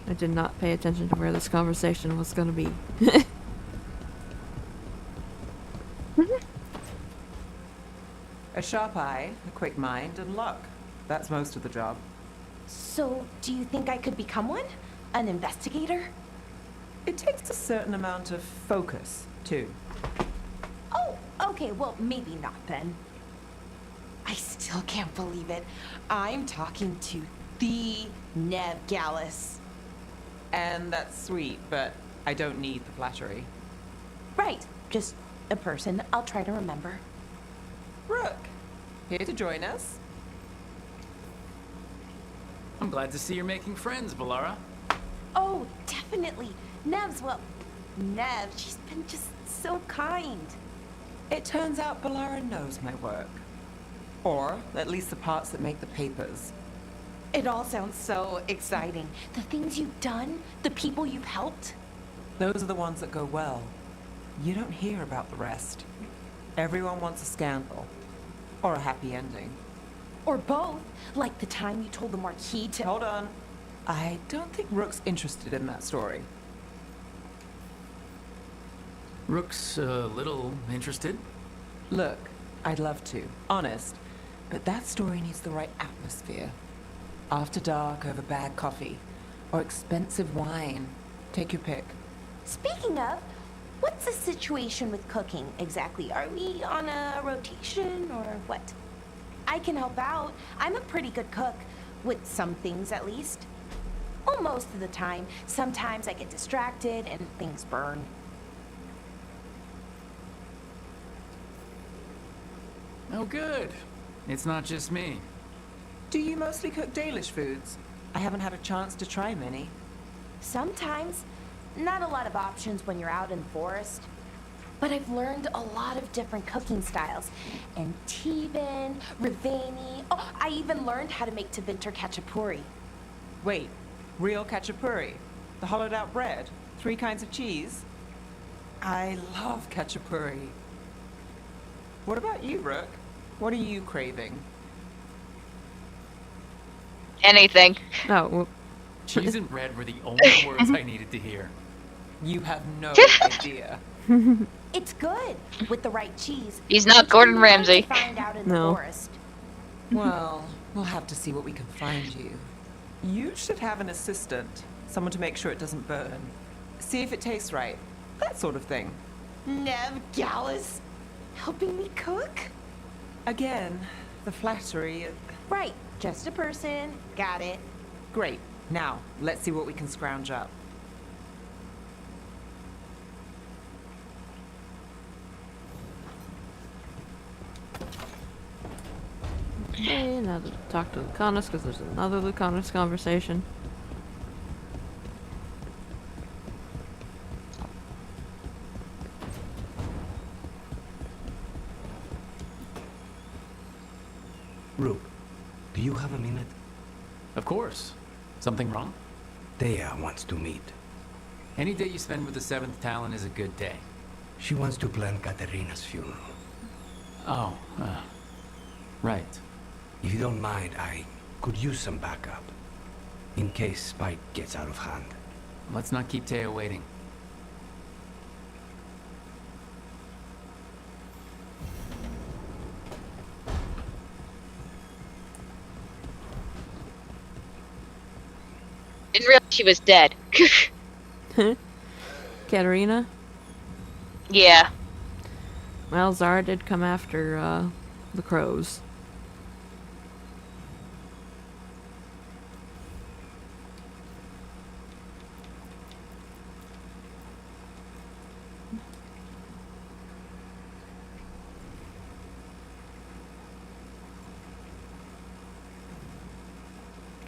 I did not pay attention to where this conversation was gonna be. A sharp eye, a quick mind, and luck. That's most of the job. So, do you think I could become one? An investigator? It takes a certain amount of focus, too. Oh, okay, well, maybe not then. I still can't believe it. I'm talking to the Nev Gallus. And that's sweet, but I don't need the flattery. Right, just a person I'll try to remember. Rook, here to join us. I'm glad to see you're making friends, Balara. Oh, definitely. Nev's, well, Nev, she's been just so kind. It turns out Balara knows my work. Or at least the parts that make the papers. It all sounds so exciting. The things you've done, the people you've helped. Those are the ones that go well. You don't hear about the rest. Everyone wants a scandal. Or a happy ending. Or both, like the time you told the Marquis to— Hold on. I don't think Rook's interested in that story. Rook's a little interested. Look, I'd love to, honest. But that story needs the right atmosphere. After dark over bad coffee. Or expensive wine. Take your pick. Speaking of, what's the situation with cooking exactly? Are we on a rotation or what? I can help out. I'm a pretty good cook. With some things, at least. Well, most of the time. Sometimes I get distracted and things burn. Oh, good. It's not just me. Do you mostly cook Dalish foods? I haven't had a chance to try many. Sometimes. Not a lot of options when you're out in the forest. But I've learned a lot of different cooking styles. Antivan, Rivani. Oh, I even learned how to make Tevinter Khachapuri. Wait, real khachapuri? The hollowed out bread? 3 kinds of cheese? I love khachapuri. What about you, Rook? What are you craving? Anything. Oh, well. Cheese and bread were the only words I needed to hear. You have no idea. It's good with the right cheese. He's not Gordon Ramsay. Find out in No. the forest. Well, we'll have to see what we can find you. You should have an assistant. Someone to make sure it doesn't burn. See if it tastes right. That sort of thing. Nev Gallus helping me cook? Again, the flattery. Right, just a person. Got it. Great. Now, let's see what we can scrounge up. Okay, now to talk to Lucanus, because there's another Lucanus conversation. Rook, do you have a minute? Of course. Something wrong? Thea wants to meet. Any day you spend with the 7th Talon is a good day. She wants to plan Katerina's funeral. Oh, right. If you don't mind, I could use some backup. In case Spike gets out of hand. Let's not keep Taya waiting. Didn't realize she was dead. Katerina? Yeah. Well, Zara did come after, the crows.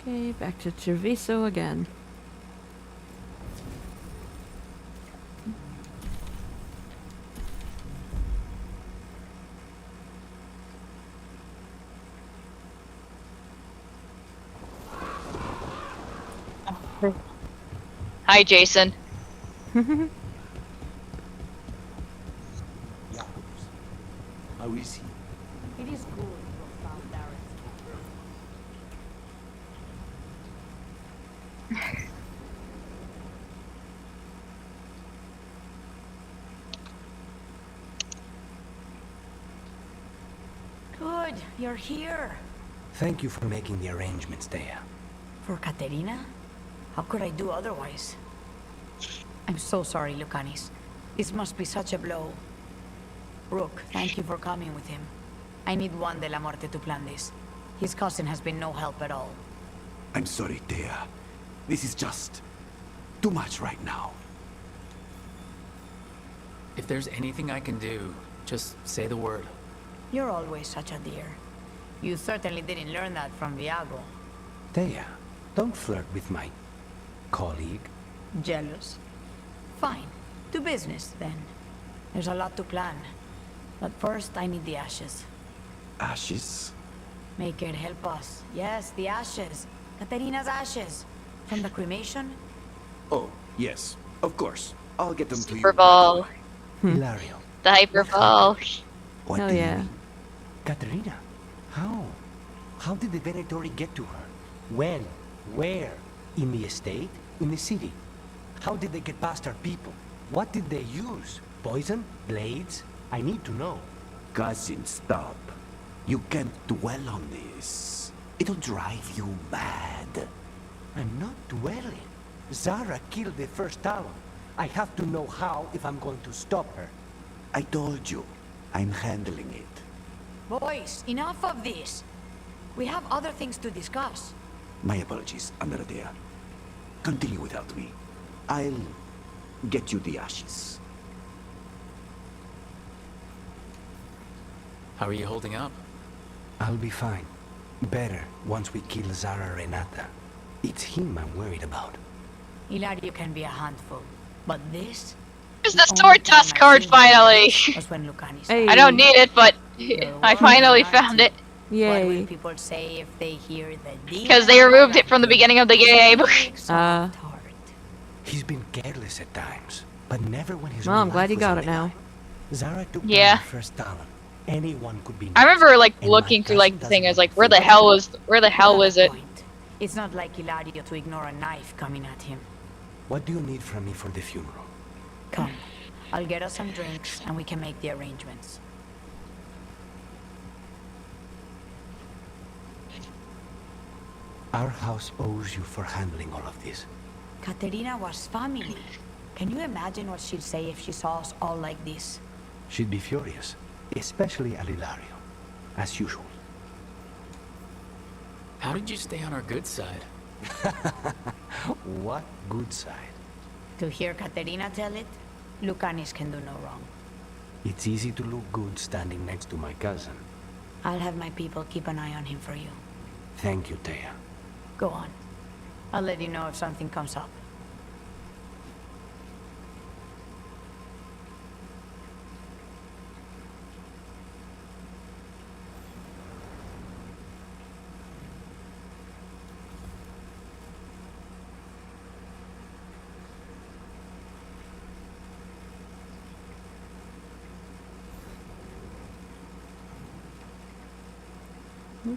Okay, back to Treviso again. Hi, Jason. How is he? It is good to have found Darren's Good, you're here. Thank you for making the arrangements, Thea. For Katerina? How could I do otherwise? I'm so sorry, Lucanis. This must be such a blow. Rook, thank you for coming with him. I need Juan de la Muerte to plan this. His cousin has been no help at all. I'm sorry, Thea. This is just too much right now. If there's anything I can do, just say the word. You're always such a dear. You certainly didn't learn that from Viago. Thea, don't flirt with my colleague. Jealous? Fine. To business, then. There's a lot to plan. But first, I need the ashes. Ashes? Make it help us. Yes, the ashes. Katerina's ashes. From the cremation? Oh, yes. Of course. I'll get them to you. Super Bowl. Hilario. The Hyper Bowl. What Oh do you yeah. mean? Katerina, how? How did the Venatori get to her? When? Where? In the estate? In the city? How did they get past our people? What did they use? Poison? Blades? I need to know. Cousin, stop. You can't dwell on this. It'll drive you mad. I'm not dwelling. Zara killed the first Talon. I have to know how if I'm going to stop her. I told you. I'm handling it. Boys, enough of this. We have other things to discuss. My apologies, Andrea. Continue without me. I'll get you the ashes. How are you holding up? I'll be fine. Better once we kill Zara Renata. It's him I'm worried about. Hilario can be a handful, but this... There's the sword tusk card finally. Was when Lucanis I don't need it, but I finally found it. What will people say if they hear the Because they removed it from the beginning of the game. He's been careless at times, but never when his Well, own I'm glad life you was got on it the now. line. Zara took Yeah. down the first Talon. Anyone could be I remember like And looking my through like cousin the thing. I was doesn't like, where the hell was it? It's not like Hilario to ignore a knife coming at him. What do you need from me for the funeral? Come, I'll get us some drinks and we can make the arrangements. Our house owes you for handling all of this. Katerina was family. Can you imagine what she'd say if she saw us all like this? She'd be furious, especially at Hilario, as usual. How did you stay on our good side? What good side? To hear Katerina tell it, Lucanis can do no wrong. It's easy to look good standing next to my cousin. I'll have my people keep an eye on him for you. Thank you, Thea. Go on. I'll let you know if something comes up.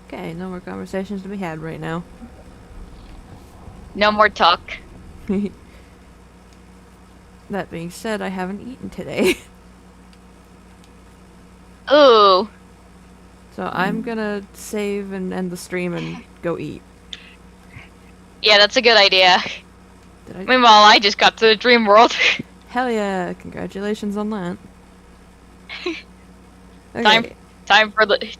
Okay, no more conversations to be had right now. No more talk. That being said, I haven't eaten today. Ooh. So I'm gonna save and end the stream and go eat. Yeah, that's a good idea. Meanwhile, I just got to the dream world. Hell yeah, congratulations on that. Okay. Time for the...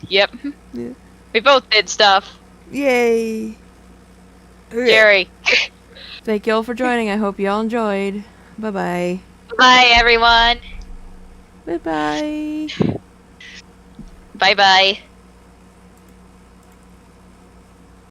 Yep. Yeah. We both did stuff. Yay! Okay. Jerry. Thank you all for joining. I hope you all enjoyed. Bye-bye. Bye, everyone. Bye-bye. Bye-bye.